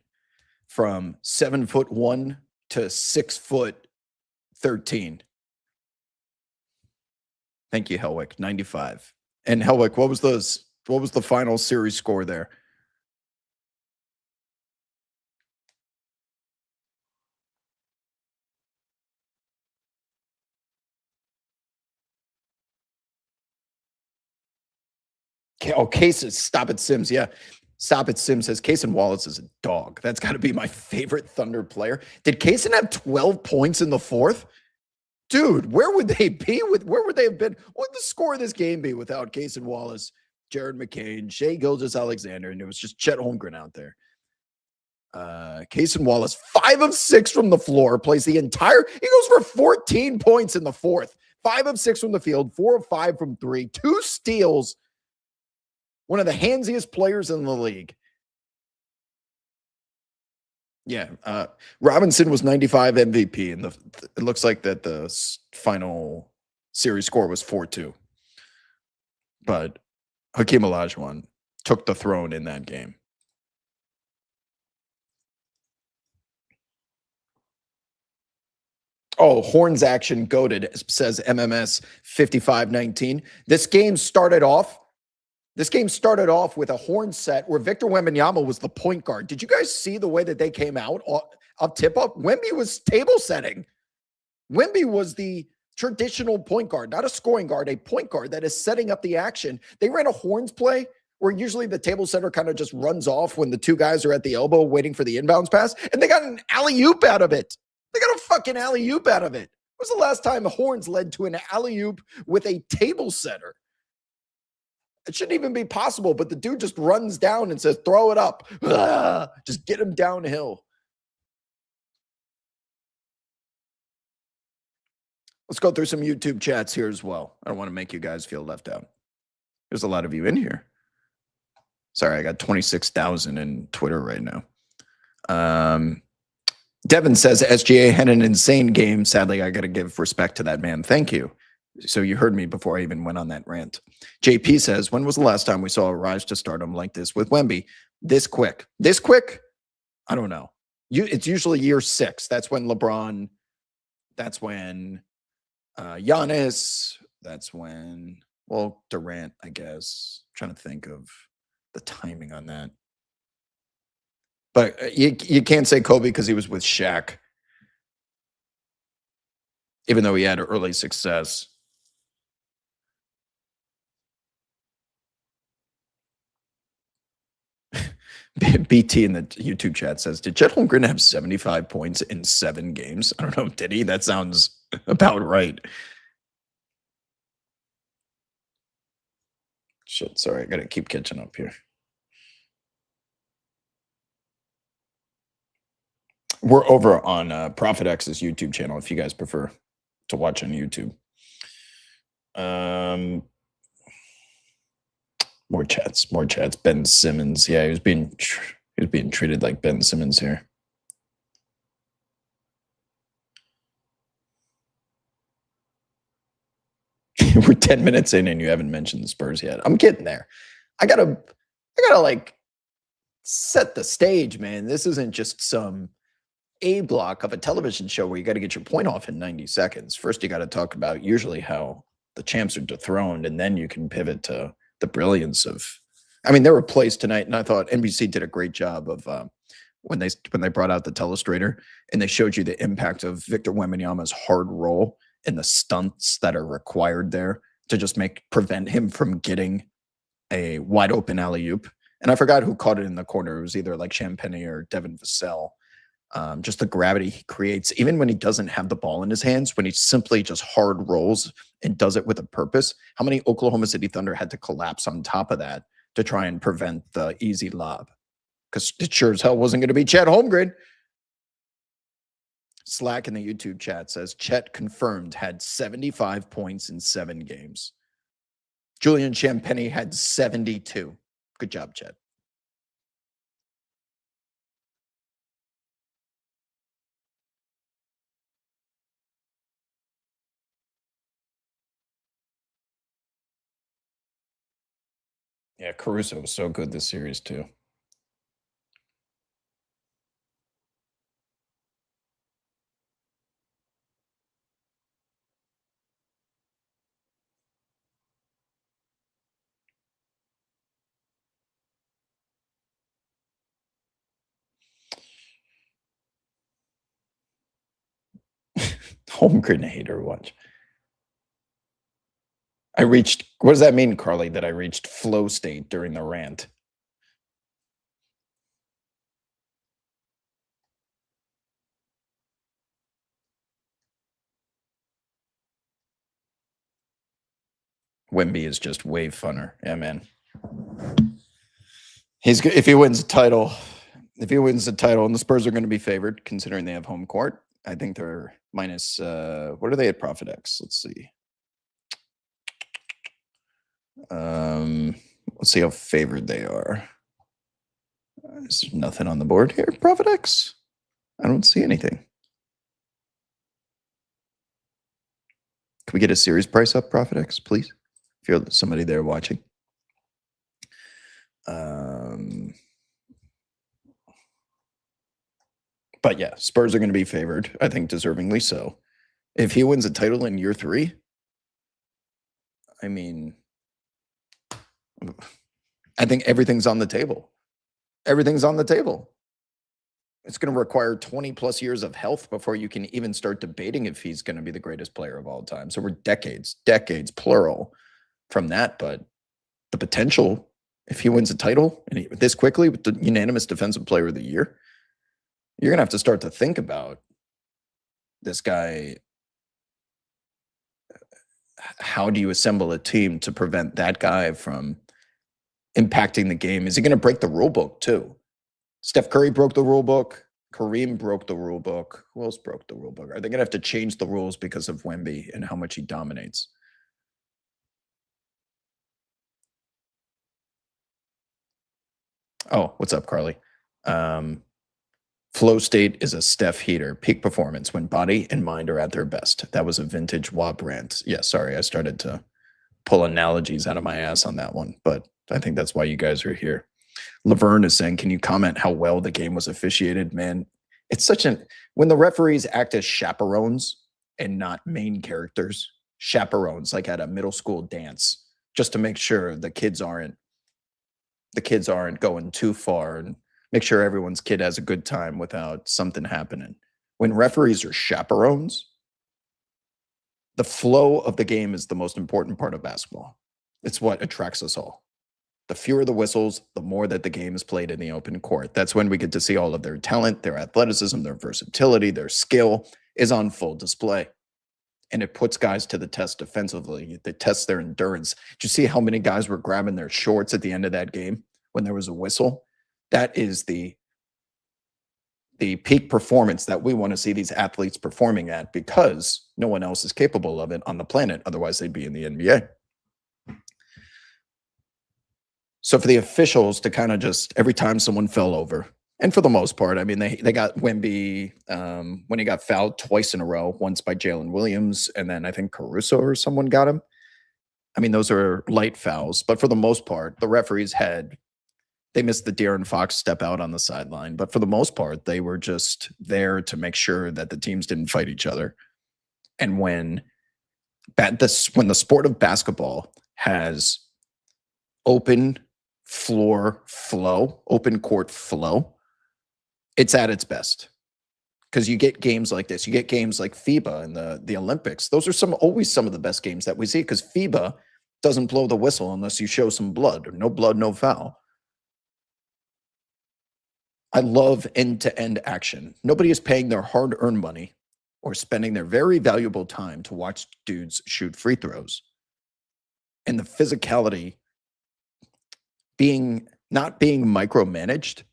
from 7'1" to 6'13". Thank you, Helwick. 95. And Helwick, what was the final series score there? Oh, Stop It Sims. Yeah. Stop It Sims says Cason Wallace is a dog. That's got to be my favorite Thunder player. Did Cason have 12 points in the fourth? Dude, where would they be where would they have been? What would the score of this game be without Cason Wallace, Jared McCain, Shea Gilgeous-Alexander, and it was just Chet Holmgren out there? Cason Wallace, 5 of 6 from the floor, plays the entire. He goes for 14 points in the fourth. 5 of 6 from the field, 4 of 5 from 3, 2 steals. One of the handsiest players in the league. Yeah, Robinson was 95 MVP, and it looks like that the final series score was 4-2. But Hakeem Olajuwon took the throne in that game. Oh, Horns action goated, says MMS 5519. This game started off with a horn set where Victor Wembanyama was the point guard. Did you guys see the way that they came out up tip up? Wemby was table setting. Wemby was the traditional point guard, not a scoring guard, a point guard that is setting up the action. They ran a horns play where usually the table setter kind of just runs off when the two guys are at the elbow waiting for the inbounds pass, and they got an alley-oop out of it. They got a fucking alley-oop out of it. When was the last time the horns led to an alley-oop with a table setter? It shouldn't even be possible, but the dude just runs down and says, throw it up. Just get him downhill. Let's go through some YouTube chats here as well. I don't want to make you guys feel left out. There's a lot of you in here. Sorry, I got 26,000 in Twitter right now. Devin says SGA had an insane game. Sadly, I got to give respect to that man. Thank you. So you heard me before I even went on that rant. JP says, when was the last time we saw a rise to stardom like this with Wemby? This quick? I don't know. It's usually year 6. That's when LeBron, that's when Giannis, that's when, well, Durant, I guess. I'm trying to think of the timing on that. But you can't say Kobe because he was with Shaq, even though he had early success. BT in the YouTube chat says, did Chet Holmgren have 75 points in 7 games? I don't know. Did he? That sounds about right. Shit, sorry. I got to keep catching up here. We're over on Prophet X's YouTube channel if you guys prefer to watch on YouTube. More chats. Ben Simmons. Yeah, he was being treated like Ben Simmons here. We're 10 minutes in and you haven't mentioned the Spurs yet. I'm getting there. I gotta like set the stage, man. This isn't just some A block of a television show where you got to get your point off in 90 seconds. First, you got to talk about usually how the champs are dethroned, and then you can pivot to the brilliance of. I mean, there were plays tonight, and I thought NBC did a great job of when they brought out the telestrator and they showed you the impact of Victor Wembanyama's hard roll and the stunts that are required there to just prevent him from getting a wide open alley-oop. And I forgot who caught it in the corner. It was either like Champagny or Devin Vassell. Just the gravity he creates, even when he doesn't have the ball in his hands, when he simply just hard rolls and does it with a purpose. How many Oklahoma City Thunder had to collapse on top of that to try and prevent the easy lob? Because it sure as hell wasn't going to be Chet Holmgren. Slack in the YouTube chat says Chet confirmed had 75 points in 7 games. Julian Champagny had 72. Good job, Chet. Yeah, Caruso was so good this series too. Holmgren hater, watch. What does that mean, Carly, that I reached flow state during the rant? Wemby is just way funner. Yeah, man. If he wins the title, and the Spurs are going to be favored considering they have home court. I think they're minus what are they at Profit X? Let's see. Let's see how favored they are. There's nothing on the board here. Profit X. I don't see anything. Can we get a series price up, Profit X, please? If you're somebody there watching. But yeah, Spurs are going to be favored. I think deservingly so. If he wins a title in year 3, I mean, I think everything's on the table. Everything's on the table. It's going to require 20 plus years of health before you can even start debating if he's going to be the greatest player of all time. So we're decades, plural from that. But the potential, if he wins a title and this quickly with the unanimous defensive player of the year, you're going to have to start to think about this guy. How do you assemble a team to prevent that guy from impacting the game? Is he going to break the rule book too? Steph Curry broke the rule book. Kareem broke the rule book. Who else broke the rule book? Are they going to have to change the rules because of Wemby and how much he dominates? Oh, what's up, Carly? Flow state is a Steph heater. Peak performance when body and mind are at their best. That was a vintage WAP rant. Yeah, sorry. I started to pull analogies out of my ass on that one, but I think that's why you guys are here. Laverne is saying, can you comment how well the game was officiated? Man, it's when the referees act as chaperones and not main characters, chaperones, like at a middle school dance, just to make sure the kids aren't going too far and make sure everyone's kid has a good time without something happening. When referees are chaperones, the flow of the game is the most important part of basketball. It's what attracts us all. The fewer the whistles, the more that the game is played in the open court. That's when we get to see all of their talent, their athleticism, their versatility, their skill is on full display. And it puts guys to the test defensively. It tests their endurance. Did you see how many guys were grabbing their shorts at the end of that game when there was a whistle? That is the peak performance that we want to see these athletes performing at, because no one else is capable of it on the planet. Otherwise, they'd be in the NBA. So for the officials to kind of just every time someone fell over, and for the most part, I mean, they got Wemby when he got fouled twice in a row, once by Jalen Williams, and then I think Caruso or someone got him. I mean, those are light fouls, but for the most part, the referees they missed the De'Aaron Fox step out on the sideline, but for the most part, they were just there to make sure that the teams didn't fight each other. And when the sport of basketball has open floor flow, open court flow, it's at its best. Because you get games like this. You get games like FIBA and the Olympics. Those are always some of the best games that we see, because FIBA doesn't blow the whistle unless you show some blood. Or no blood, no foul. I love end-to-end action. Nobody is paying their hard-earned money or spending their very valuable time to watch dudes shoot free throws. And the physicality not being micromanaged.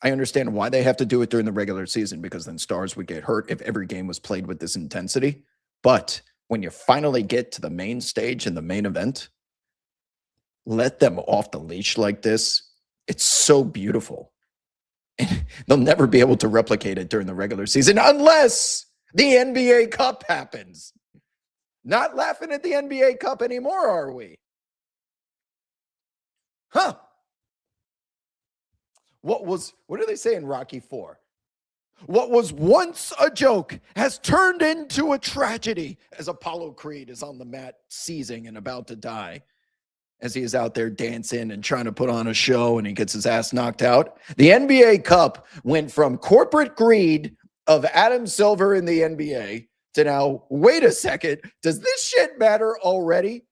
I understand why they have to do it during the regular season, because then stars would get hurt if every game was played with this intensity. But when you finally get to the main stage and the main event, let them off the leash like this. It's so beautiful. And they'll never be able to replicate it during the regular season unless the NBA Cup happens. Not laughing at the NBA Cup anymore, are we? Huh? What do they say in Rocky IV? What was once a joke has turned into a tragedy, as Apollo Creed is on the mat seizing and about to die, as he is out there dancing and trying to put on a show, and he gets his ass knocked out. The NBA Cup went from corporate greed of Adam Silver in the NBA to now, wait a second, does this shit matter already?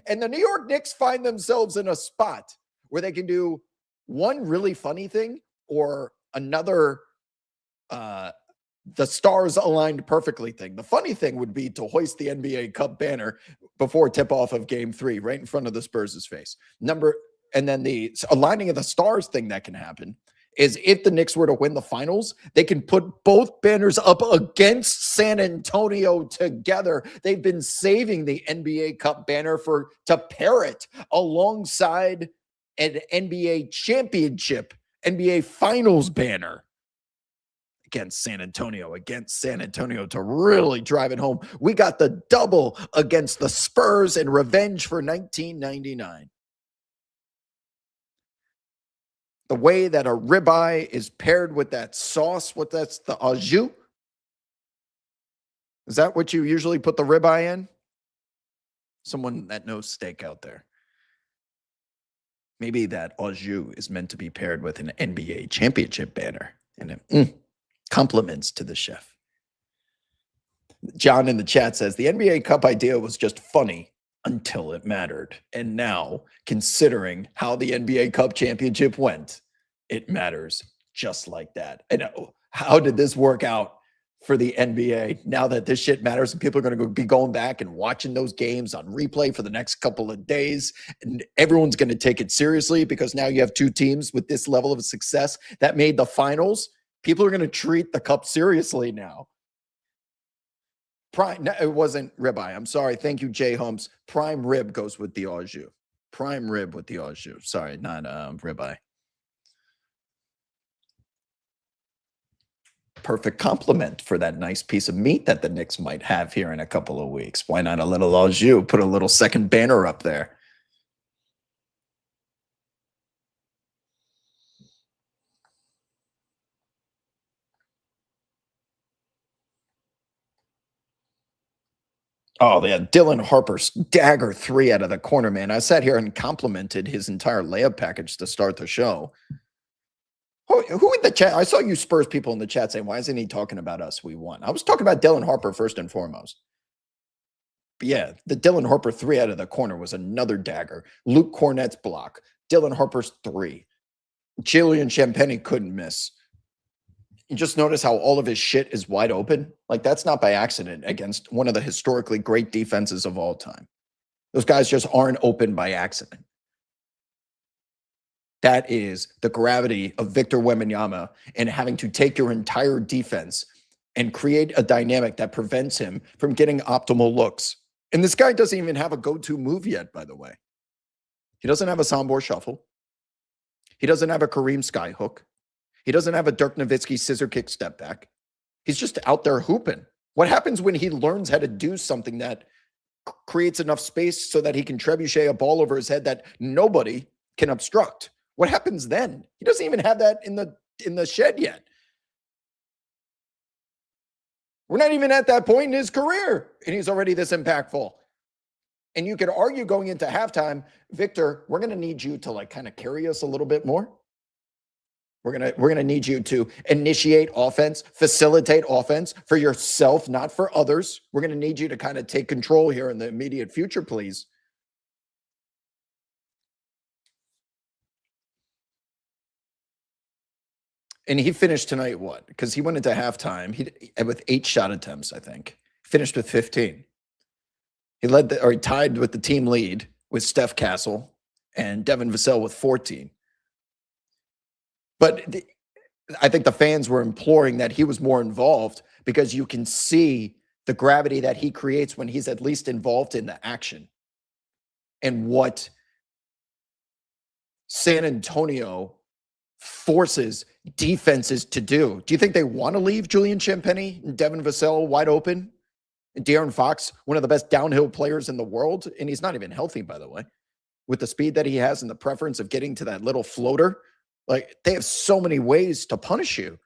And the New York Knicks find themselves in a spot where they can do one really funny thing or another the stars aligned perfectly thing. The funny thing would be to hoist the NBA Cup banner before tip-off of game 3 right in front of the Spurs' face. And then the aligning of the stars thing that can happen is if the Knicks were to win the finals, they can put both banners up against San Antonio together. They've been saving the NBA Cup banner to pair it alongside an NBA championship, NBA finals banner against San Antonio to really drive it home. We got the double against the Spurs in revenge for 1999. The way that a ribeye is paired with that sauce, that's the au jus? Is that what you usually put the ribeye in? Someone that knows steak out there. Maybe that au jus is meant to be paired with an NBA championship banner. And compliments to the chef. John in the chat says, the NBA Cup idea was just funny until it mattered. And now, considering how the NBA Cup championship went, it matters just like that. And how did this work out for the NBA now that this shit matters and people are going to be going back and watching those games on replay for the next couple of days, and everyone's going to take it seriously because now you have two teams with this level of success that made the finals. People are going to treat the cup seriously now. No, it wasn't ribeye. I'm sorry. Thank you, Jay Humps. Prime rib goes with the au jus. Prime rib with the au jus. Sorry, not ribeye. Perfect compliment for that nice piece of meat that the Knicks might have here in a couple of weeks. Why not a little au jus? Put a little second banner up there. Oh, yeah. Dylan Harper's dagger 3 out of the corner, man. I sat here and complimented his entire layup package to start the show. Who in the chat? I saw you Spurs people in the chat saying, why isn't he talking about us? We won. I was talking about Dylan Harper first and foremost. But yeah, the Dylan Harper 3 out of the corner was another dagger. Luke Cornett's block. Dylan Harper's 3. Julian Champagnie couldn't miss. You just notice how all of his shit is wide open. Like, that's not by accident against one of the historically great defenses of all time. Those guys just aren't open by accident. That is the gravity of Victor Wembanyama and having to take your entire defense and create a dynamic that prevents him from getting optimal looks. And this guy doesn't even have a go-to move yet, by the way. He doesn't have a Sombor shuffle. He doesn't have a Kareem skyhook. He doesn't have a Dirk Nowitzki scissor kick step back. He's just out there hooping. What happens when he learns how to do something that creates enough space so that he can trebuchet a ball over his head that nobody can obstruct? What happens then? He doesn't even have that in the shed yet. We're not even at that point in his career, and he's already this impactful. And you could argue going into halftime, Victor, we're going to need you to kind of carry us a little bit more. We're gonna need you to initiate offense, facilitate offense for yourself, not for others. We're gonna need you to kind of take control here in the immediate future, please. And he finished tonight what? Because he went into halftime with 8 shot attempts, I think. Finished with 15. He he tied with the team lead with Steph Castle and Devin Vassell with 14. But I think the fans were imploring that he was more involved because you can see the gravity that he creates when he's at least involved in the action. And what San Antonio forces defenses to do. Do you think they want to leave Julian Champagnie and Devin Vassell wide open? And De'Aaron Fox, one of the best downhill players in the world, and he's not even healthy, by the way, with the speed that he has and the preference of getting to that little floater. Like, they have so many ways to punish you.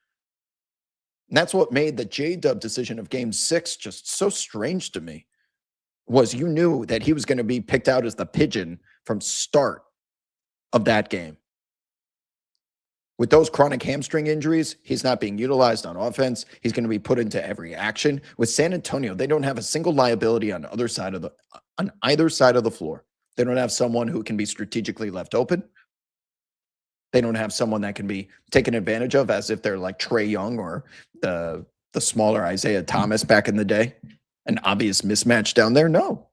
And that's what made the J-Dub decision of game 6 just so strange to me, was you knew that he was going to be picked out as the pigeon from start of that game. With those chronic hamstring injuries, he's not being utilized on offense. He's going to be put into every action. With San Antonio, they don't have a single liability on either side of the floor. They don't have someone who can be strategically left open. They don't have someone that can be taken advantage of as if they're like Trae Young or the the smaller Isaiah Thomas back in the day, an obvious mismatch down there? No.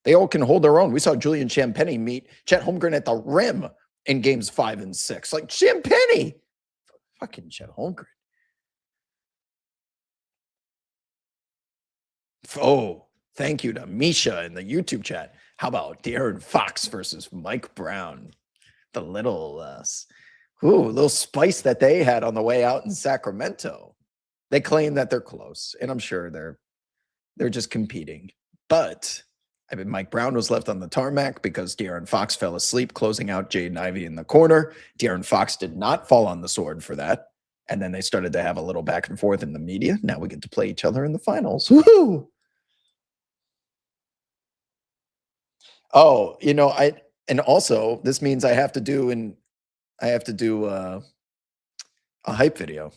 They all can hold their own. We saw Julian Champagnie meet Chet Holmgren at the rim in games 5 and 6. Like Champagnie. Fucking Chet Holmgren. Oh, thank you to Misha in the YouTube chat. How about De'Aaron Fox versus Mike Brown? The little spice that they had on the way out in Sacramento. They claim that they're close, and I'm sure they're just competing. But I mean, Mike Brown was left on the tarmac because De'Aaron Fox fell asleep closing out Jaden Ivey in the corner. De'Aaron Fox did not fall on the sword for that. And then they started to have a little back and forth in the media. Now we get to play each other in the finals. Woohoo! Oh, and also this means I have to do a hype video.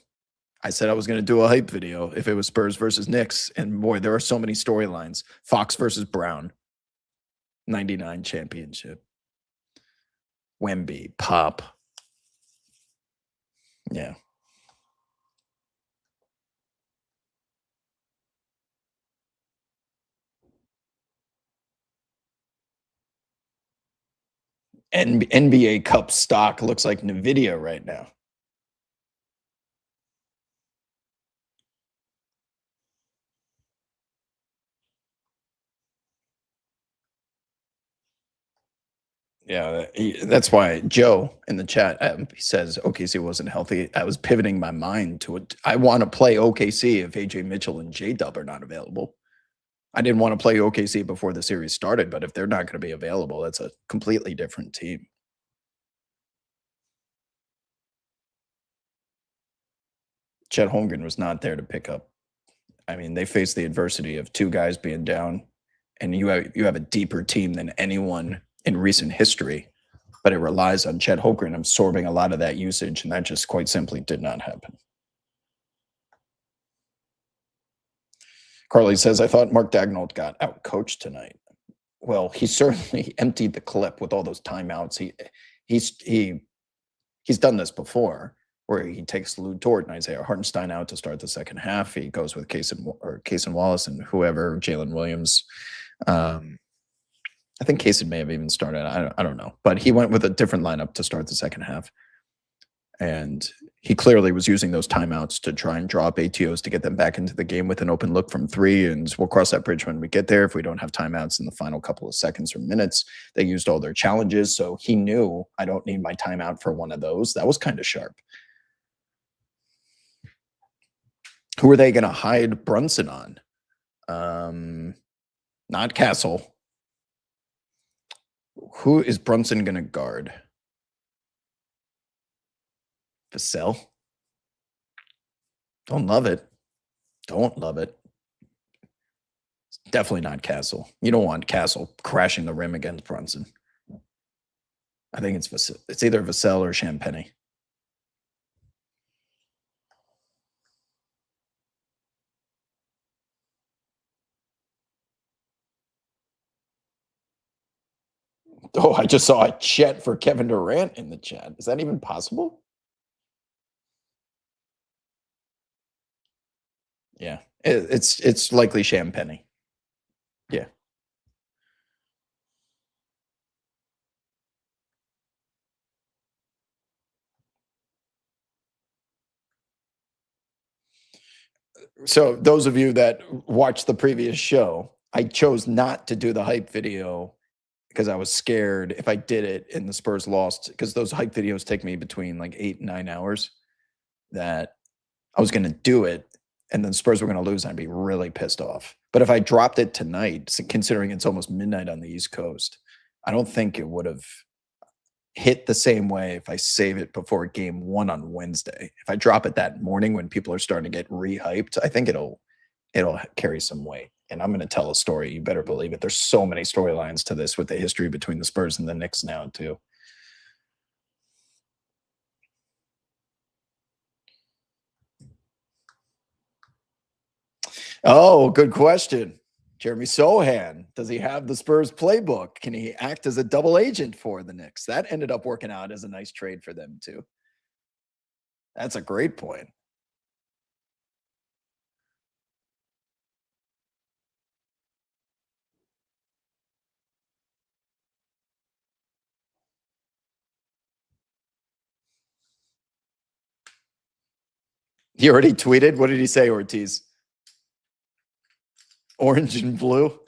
I said I was going to do a hype video if it was Spurs versus Knicks. And boy, there are so many storylines. Fox versus Brown, 99 championship. Wemby, Pop. Yeah. NBA Cup stock looks like NVIDIA right now. Yeah, that's why Joe in the chat he says OKC wasn't healthy. I was pivoting my mind to it. I want to play OKC if AJ Mitchell and J Dub are not available. I didn't want to play OKC before the series started, but if they're not going to be available, that's a completely different team. Chet Holmgren was not there to pick up. I mean, they faced the adversity of two guys being down, and you have a deeper team than anyone in recent history, but it relies on Chet Holmgren absorbing a lot of that usage, and that just quite simply did not happen. Carly says, I thought Mark Daigneault got out-coached tonight. Well, he certainly emptied the clip with all those timeouts. He's done this before, where he takes Lou Dort and Isaiah Hartenstein out to start the second half. He goes with Cason Wallace and whoever, Jalen Williams. I think Cason may have even started. I don't know. But he went with a different lineup to start the second half. And he clearly was using those timeouts to try and draw up ATOs to get them back into the game with an open look from three. And we'll cross that bridge when we get there. If we don't have timeouts in the final couple of seconds or minutes, they used all their challenges. So he knew I don't need my timeout for one of those. That was kind of sharp. Who are they going to hide Brunson on? Not Castle. Who is Brunson going to guard? Vassell? Don't love it. Don't love it. It's definitely not Castle. You don't want Castle crashing the rim against Brunson. I think it's either Vassell or Champagnie. Oh, I just saw a Chet for Kevin Durant in the chat. Is that even possible? Yeah, it's likely Champagnie. Yeah. So those of you that watched the previous show, I chose not to do the hype video because I was scared if I did it and the Spurs lost, because those hype videos take me between like 8 and 9 hours, that I was going to do it and then Spurs were going to lose. And I'd be really pissed off. But if I dropped it tonight, considering it's almost midnight on the East Coast, I don't think it would have hit the same way if I save it before game 1 on Wednesday. If I drop it that morning when people are starting to get rehyped, I think it'll carry some weight. And I'm going to tell a story. You better believe it. There's so many storylines to this with the history between the Spurs and the Knicks now too. Oh, good question. Jeremy Sohan, does he have the Spurs playbook? Can he act as a double agent for the Knicks? That ended up working out as a nice trade for them too. That's a great point. He already tweeted. What did he say, Ortiz? Orange and blue.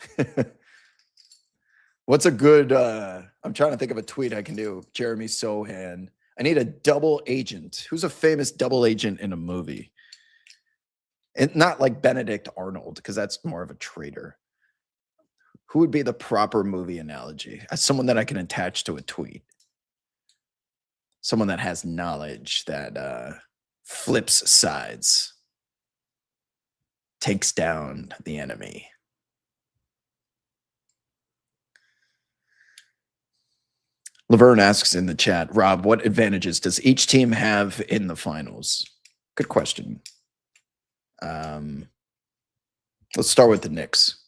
What's a good I'm trying to think of a tweet I can do. Jeremy Sohan. I need a double agent. Who's a famous double agent in a movie? And not like Benedict Arnold, because that's more of a traitor. Who would be the proper movie analogy? As someone that I can attach to a tweet. Someone that has knowledge, that flips sides, takes down the enemy. Laverne asks in the chat, Rob, what advantages does each team have in the finals? Good question. Let's start with the Knicks.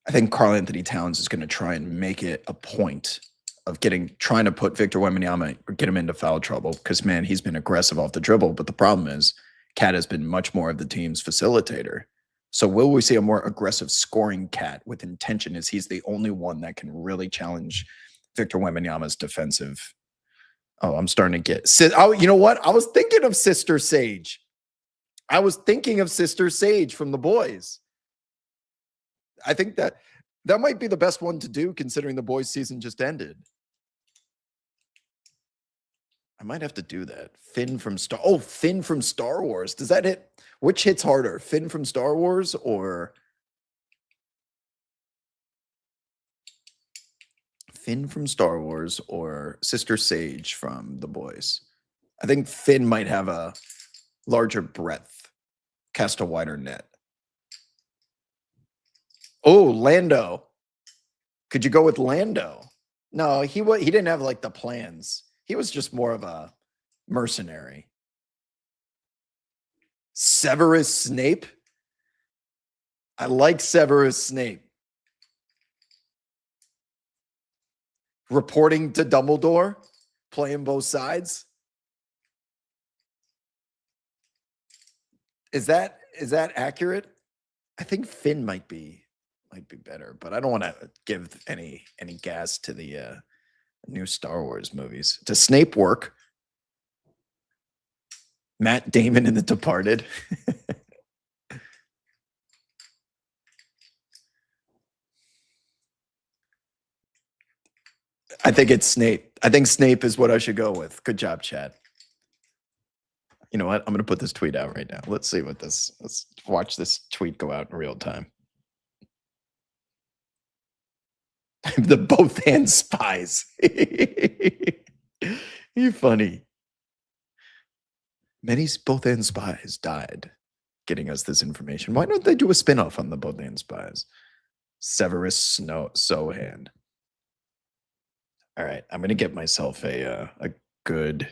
I think Karl Anthony Towns is going to try and make it a point of trying to put Victor Wembanyama or get him into foul trouble because, man, he's been aggressive off the dribble. But the problem is Cat has been much more of the team's facilitator. So will we see a more aggressive scoring Cat with intention, as he's the only one that can really challenge Victor Wembanyama's defensive? Oh, I'm starting to get... Oh, you know what? I was thinking of Sister Sage. I was thinking of Sister Sage from the boys. I think that might be the best one to do, considering the boys' season just ended. I might have to do that. Finn from Star Wars. Does that hit? Which hits harder? Finn from Star Wars or Sister Sage from the boys? I think Finn might have a larger breadth, cast a wider net. Oh, Lando. Could you go with Lando? No, he didn't have like the plans. He was just more of a mercenary. Severus Snape. I like Severus Snape. Reporting to Dumbledore, playing both sides. Is that accurate? I think Finn might be better, but I don't want to give any gas to the new Star Wars movies. Does Snape work? Matt Damon in The Departed. I think it's Snape. I think Snape is what I should go with. Good job, Chad. You know what? I'm going to put this tweet out right now. Let's see let's watch this tweet go out in real time. The both hand spies. You funny. Many both hand spies died getting us this information. Why don't they do a spinoff on the both hand spies? Severus Sohan. All right, I'm gonna get myself a good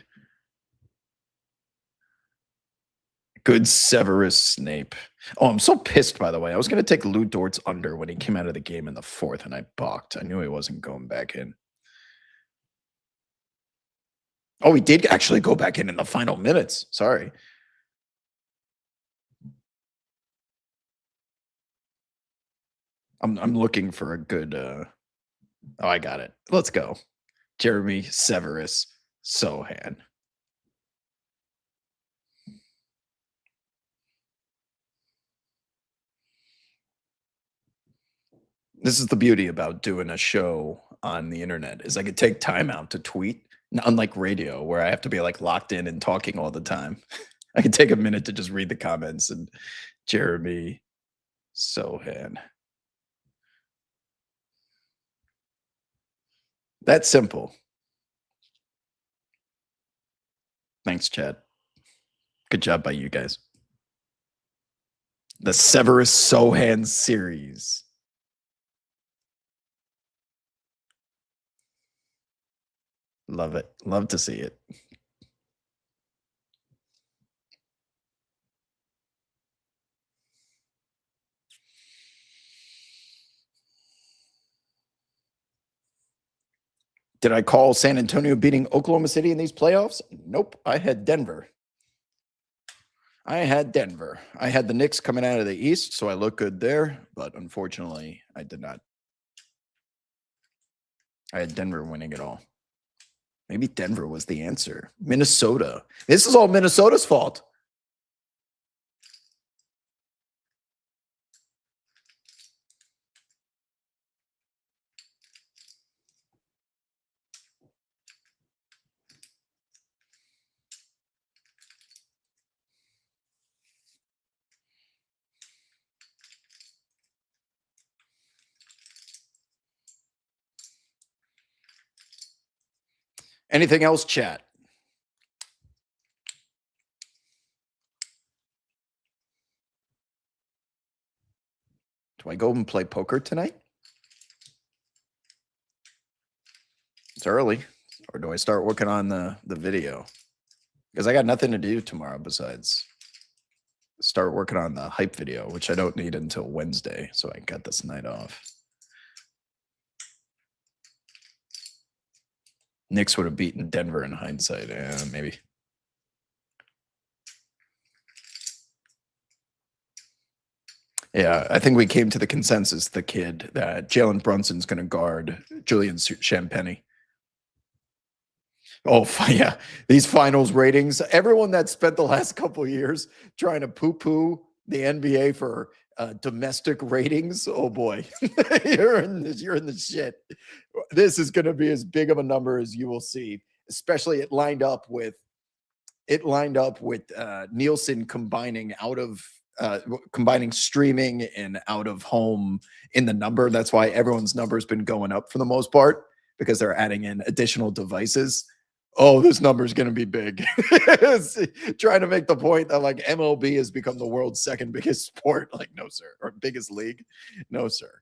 Severus Snape. Oh, I'm so pissed, by the way. I was going to take Lou Dort's under when he came out of the game in the fourth, and I balked. I knew he wasn't going back in. Oh, he did actually go back in the final minutes. Sorry. I'm looking for a good... Oh, I got it. Let's go. Jeremy Severus Sohan. This is the beauty about doing a show on the internet, is I could take time out to tweet, unlike radio where I have to be like locked in and talking all the time. I can take a minute to just read the comments. And Jeremy Sohan. That's simple. Thanks, Chad. Good job by you guys. The Severus Sohan series. Love it. Love to see it. Did I call San Antonio beating Oklahoma City in these playoffs? Nope. I had Denver. I had the Knicks coming out of the East, so I look good there. But unfortunately, I did not. I had Denver winning it all. Maybe Denver was the answer. Minnesota. This is all Minnesota's fault. Anything else, chat? Do I go and play poker tonight? It's early. Or do I start working on the video? Because I got nothing to do tomorrow besides start working on the hype video, which I don't need until Wednesday, so I got this night off. Knicks would have beaten Denver in hindsight. Yeah, maybe. Yeah, I think we came to the consensus, the kid, that Jalen Brunson's going to guard Julian Champagnie. Oh, yeah. These finals ratings, everyone that spent the last couple of years trying to poo-poo the NBA for domestic ratings, oh boy, you're in the shit. This is going to be as big of a number as you will see, especially it lined up with Nielsen combining streaming and out of home in the number. That's why everyone's number has been going up for the most part, because they're adding in additional devices. Oh, this number is going to be big. Trying to make the point that like MLB has become the world's second biggest sport. Like, no, sir. Or biggest league. No, sir.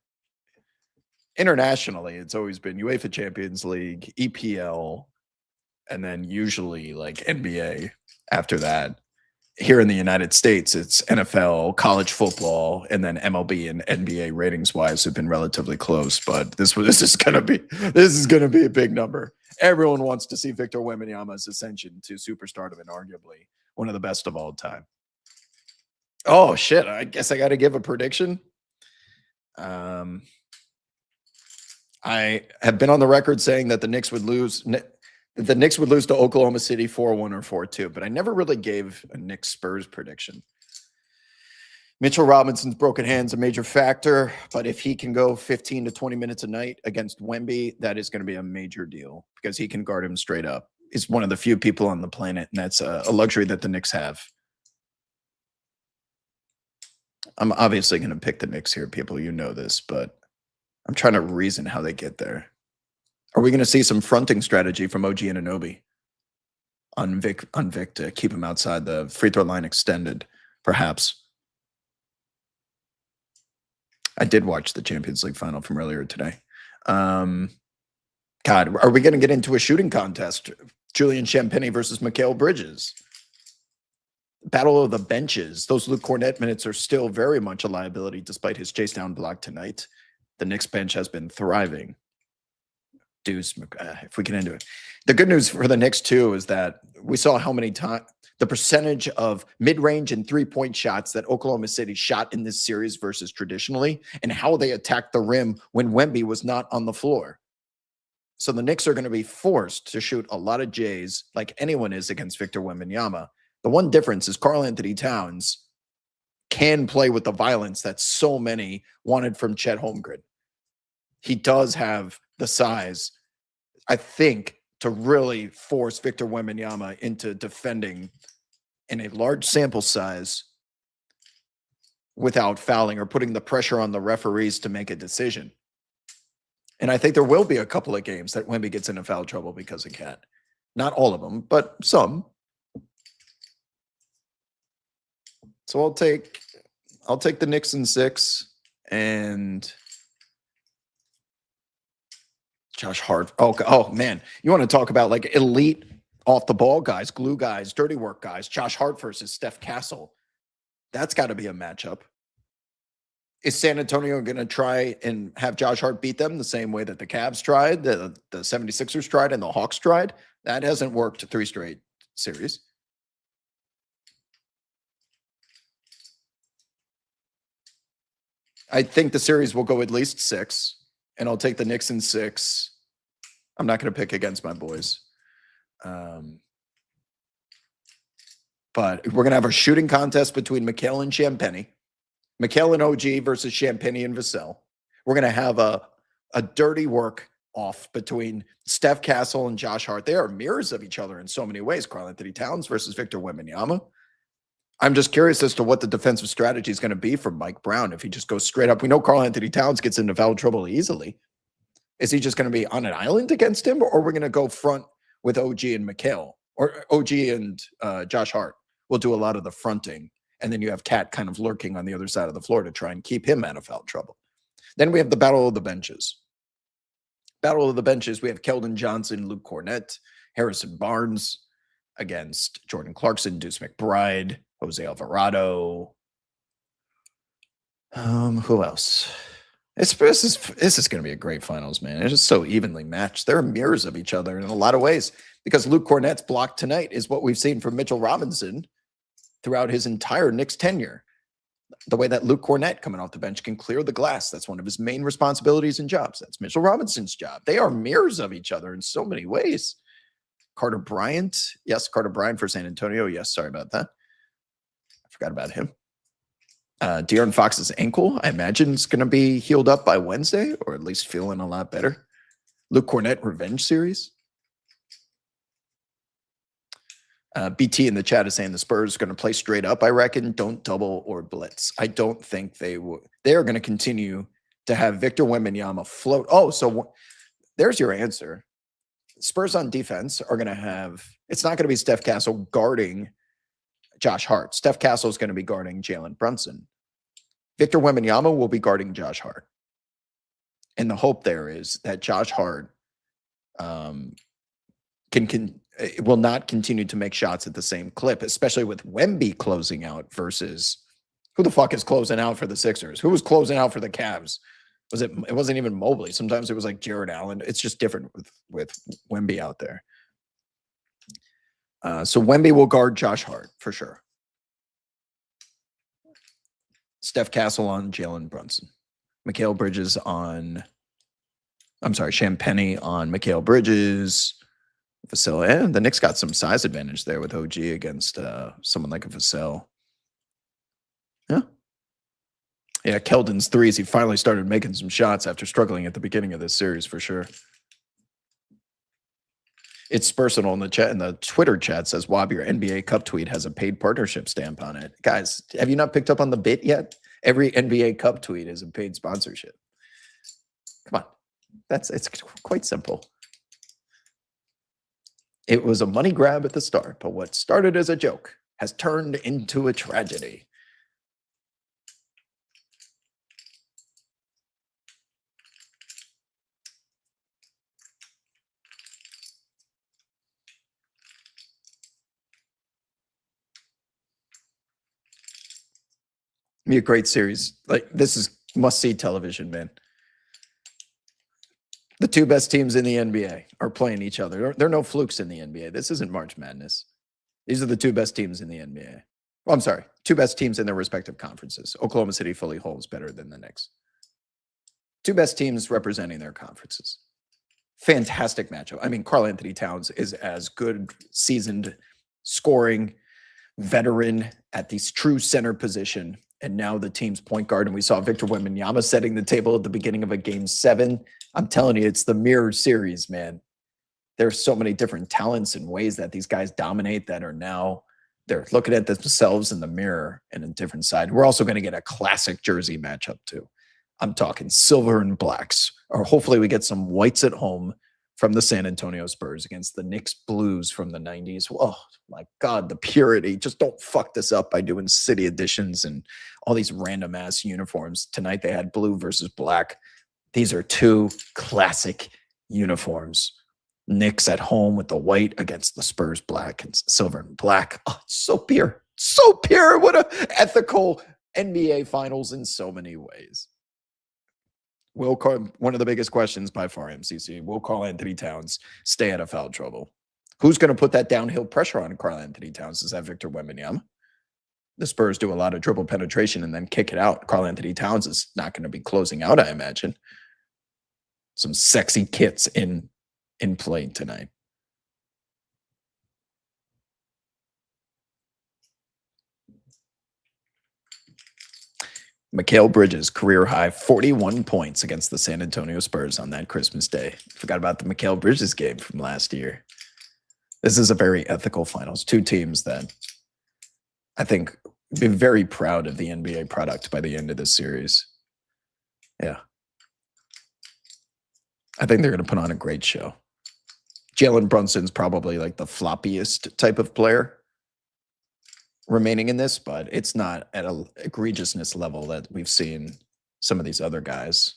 Internationally, it's always been UEFA Champions League, EPL, and then usually like NBA after that. Here in the United States, it's NFL, college football, and then MLB and NBA ratings wise have been relatively close. But this is gonna be a big number. Everyone wants to see Victor Wembanyama's ascension to superstardom and arguably one of the best of all time. Oh shit! I guess I got to give a prediction. I have been on the record saying that the Knicks would lose. The Knicks would lose to Oklahoma City 4-1 or 4-2, but I never really gave a Knicks Spurs prediction. Mitchell Robinson's broken hand's a major factor, but if he can go 15 to 20 minutes a night against Wemby, that is going to be a major deal because he can guard him straight up. He's one of the few people on the planet, and that's a luxury that the Knicks have. I'm obviously going to pick the Knicks here, people. You know this, but I'm trying to reason how they get there. Are we going to see some fronting strategy from OG Anunoby on Vic to keep him outside the free throw line extended, perhaps? I did watch the Champions League final from earlier today. God, are we going to get into a shooting contest? Julian Champagnie versus Mikal Bridges. Battle of the benches. Those Luke Cornett minutes are still very much a liability despite his chase down block tonight. The Knicks bench has been thriving. Deuce, if we get into it. The good news for the Knicks, too, is that we saw how many times the percentage of mid-range and three-point shots that Oklahoma City shot in this series versus traditionally, and how they attacked the rim when Wemby was not on the floor. So the Knicks are going to be forced to shoot a lot of J's like anyone is against Victor Wembanyama. The one difference is Karl Anthony Towns can play with the violence that so many wanted from Chet Holmgren. He does have the size, I think, to really force Victor Wembanyama into defending in a large sample size without fouling or putting the pressure on the referees to make a decision. And I think there will be a couple of games that Wemby gets into foul trouble because of Cat. Not all of them, but some. So I'll take the Knicks in 6 and Josh Hart. Oh man, you want to talk about like elite off the ball guys, glue guys, dirty work guys. Josh Hart versus Steph Castle. That's got to be a matchup. Is San Antonio going to try and have Josh Hart beat them the same way that the Cavs tried, the 76ers tried, and the Hawks tried? That hasn't worked 3 straight series. I think the series will go at least 6, and I'll take the Knicks in 6. I'm not going to pick against my boys. But we're going to have a shooting contest between Mikhail and Champagny. Mikhail and OG versus Champagny and Vassell. We're going to have a dirty work off between Steph Castle and Josh Hart. They are mirrors of each other in so many ways. Karl-Anthony Towns versus Victor Wembanyama. I'm just curious as to what the defensive strategy is going to be for Mike Brown if he just goes straight up. We know Karl-Anthony Towns gets into foul trouble easily. Is he just going to be on an island against him, or we're going to go front with OG and Mikhail, or OG and Josh Hart? We'll do a lot of the fronting, and then you have Cat kind of lurking on the other side of the floor to try and keep him out of foul trouble. Then we have the battle of the benches. Battle of the benches, we have Keldon Johnson, Luke Cornett, Harrison Barnes against Jordan Clarkson, Deuce McBride, Jose Alvarado. Who else? This is going to be a great finals, man. It's just so evenly matched. They're mirrors of each other in a lot of ways because Luke Cornett's block tonight is what we've seen from Mitchell Robinson throughout his entire Knicks tenure. The way that Luke Cornett coming off the bench can clear the glass. That's one of his main responsibilities and jobs. That's Mitchell Robinson's job. They are mirrors of each other in so many ways. Carter Bryant. Yes, Carter Bryant for San Antonio. Yes, sorry about that. I forgot about him. De'Aaron Fox's ankle, I imagine, is going to be healed up by Wednesday, or at least feeling a lot better. Luke Cornett revenge series. BT in the chat is saying the Spurs are going to play straight up, I reckon. Don't double or blitz. I don't think they will. They are going to continue to have Victor Wembanyama float. Oh, so there's your answer. Spurs on defense are going to have, it's not going to be Steph Castle guarding Josh Hart. Steph Castle is going to be guarding Jalen Brunson. Victor Wembanyama will be guarding Josh Hart. And the hope there is that Josh Hart will not continue to make shots at the same clip, especially with Wemby closing out versus who the fuck is closing out for the Sixers? Who was closing out for the Cavs? It wasn't even Mobley. Sometimes it was like Jared Allen. It's just different with Wemby out there. So Wemby will guard Josh Hart for sure. Steph Castle on Jalen Brunson. Mikal Bridges on, Champagny on Mikal Bridges. Vassell, and the Knicks got some size advantage there with OG against someone like a Vassell. Yeah, Keldon's threes. He finally started making some shots after struggling at the beginning of this series for sure. It's personal in the chat, in the Twitter chat says, Wob, your NBA Cup tweet has a paid partnership stamp on it. Guys, have you not picked up on the bit yet? Every NBA Cup tweet is a paid sponsorship. Come on. It's quite simple. It was a money grab at the start, but what started as a joke has turned into a tragedy. Be a great series. Like, this is must-see television, man. The two best teams in the NBA are playing each other. There are no flukes in the NBA. This isn't March Madness. These are the two best teams in the NBA. Well, I'm sorry, two best teams in their respective conferences. Oklahoma City fully holds better than the Knicks. Two best teams representing their conferences. Fantastic matchup. I mean, Karl-Anthony Towns is as good, seasoned, scoring veteran at the true center position. And now the team's point guard. And we saw Victor Wembanyama setting the table at the beginning of a game 7. I'm telling you, it's the mirror series, man. There's so many different talents and ways that these guys dominate that are now, they're looking at themselves in the mirror and a different side. We're also going to get a classic jersey matchup too. I'm talking silver and blacks, or hopefully we get some whites at home from the San Antonio Spurs against the Knicks blues from the 90s. Oh my God, the purity. Just don't fuck this up by doing city editions and all these random ass uniforms. Tonight they had blue versus black. These are two classic uniforms. Knicks at home with the white against the Spurs black and silver and black. Oh, it's so pure. So pure. What a ethical NBA finals in so many ways. One of the biggest questions by far, MCC, will Karl-Anthony Towns stay out of foul trouble? Who's going to put that downhill pressure on Karl-Anthony Towns? Is that Victor Wembanyama? The Spurs do a lot of dribble penetration and then kick it out. Karl-Anthony Towns is not going to be closing out, I imagine. Some sexy kits in play tonight. Mikal Bridges, career high 41 points against the San Antonio Spurs on that Christmas Day. Forgot about the Mikal Bridges game from last year. This is a very ethical finals. Two teams that I think be very proud of the NBA product by the end of this series. Yeah. I think they're going to put on a great show. Jalen Brunson's probably like the floppiest type of player remaining in this, but it's not at an egregiousness level that we've seen some of these other guys.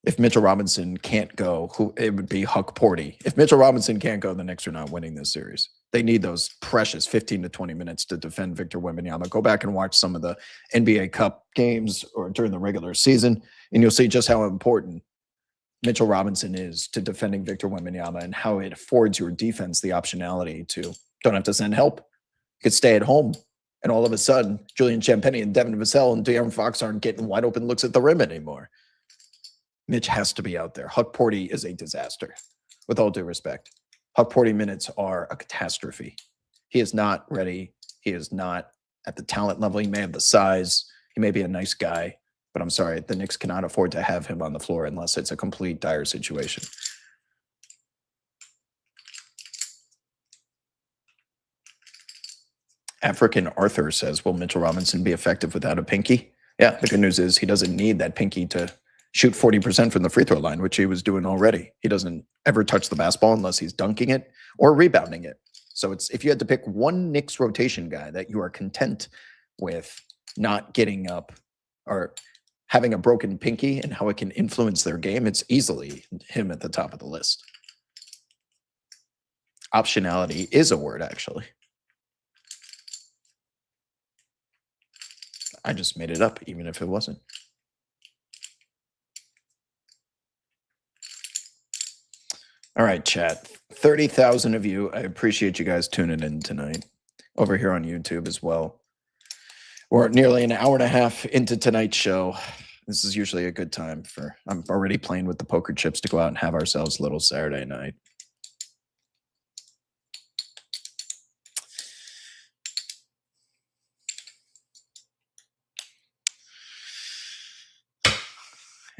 If Mitchell Robinson can't go, it would be Huck Porty. If Mitchell Robinson can't go, the Knicks are not winning this series. They need those precious 15 to 20 minutes to defend Victor Wembanyama. Go back and watch some of the NBA Cup games or during the regular season, and you'll see just how important Mitchell Robinson is to defending Victor Wembanyama and how it affords your defense the optionality to don't have to send help. You could stay at home, and all of a sudden, Julian Champagnie and Devin Vassell and De'Aaron Fox aren't getting wide open looks at the rim anymore. Mitch has to be out there. Huck Porty is a disaster, with all due respect. Huck Porty minutes are a catastrophe. He is not ready. He is not at the talent level. He may have the size. He may be a nice guy, but I'm sorry, the Knicks cannot afford to have him on the floor unless it's a complete dire situation. African Arthur says, will Mitchell Robinson be effective without a pinky? Yeah, the good news is he doesn't need that pinky to shoot 40% from the free throw line, which he was doing already. He doesn't ever touch the basketball unless he's dunking it or rebounding it. So it's if you had to pick one Knicks rotation guy that you are content with not getting up or having a broken pinky and how it can influence their game, it's easily him at the top of the list. Optionality is a word, actually. I just made it up, even if it wasn't. All right, chat. 30,000 of you. I appreciate you guys tuning in tonight over here on YouTube as well. We're nearly an hour and a half into tonight's show. This is usually a good time I'm already playing with the poker chips to go out and have ourselves a little Saturday night.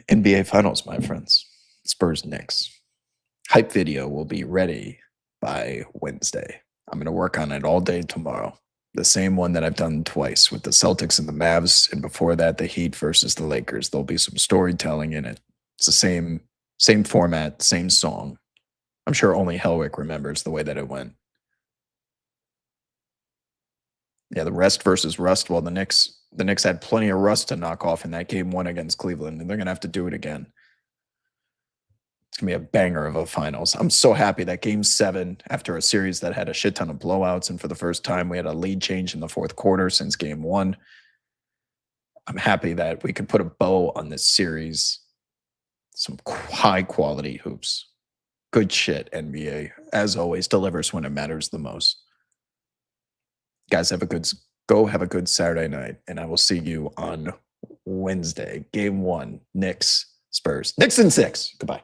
NBA Finals, my friends. Spurs Knicks. Hype video will be ready by Wednesday. I'm going to work on it all day tomorrow. The same one that I've done twice with the Celtics and the Mavs, and before that, the Heat versus the Lakers. There'll be some storytelling in it. It's the same format, same song. I'm sure only Helwick remembers the way that it went. Yeah, the rest versus rust. Well, the Knicks had plenty of rust to knock off in that game one against Cleveland, and they're going to have to do it again. It's going to be a banger of a finals. I'm so happy that game 7, after a series that had a shit ton of blowouts, and for the first time we had a lead change in the fourth quarter since game 1. I'm happy that we could put a bow on this series. Some high quality hoops. Good shit, NBA. As always, delivers when it matters the most. Guys, have a good Saturday night, and I will see you on Wednesday. Game 1, Knicks, Spurs. Knicks in 6. Goodbye.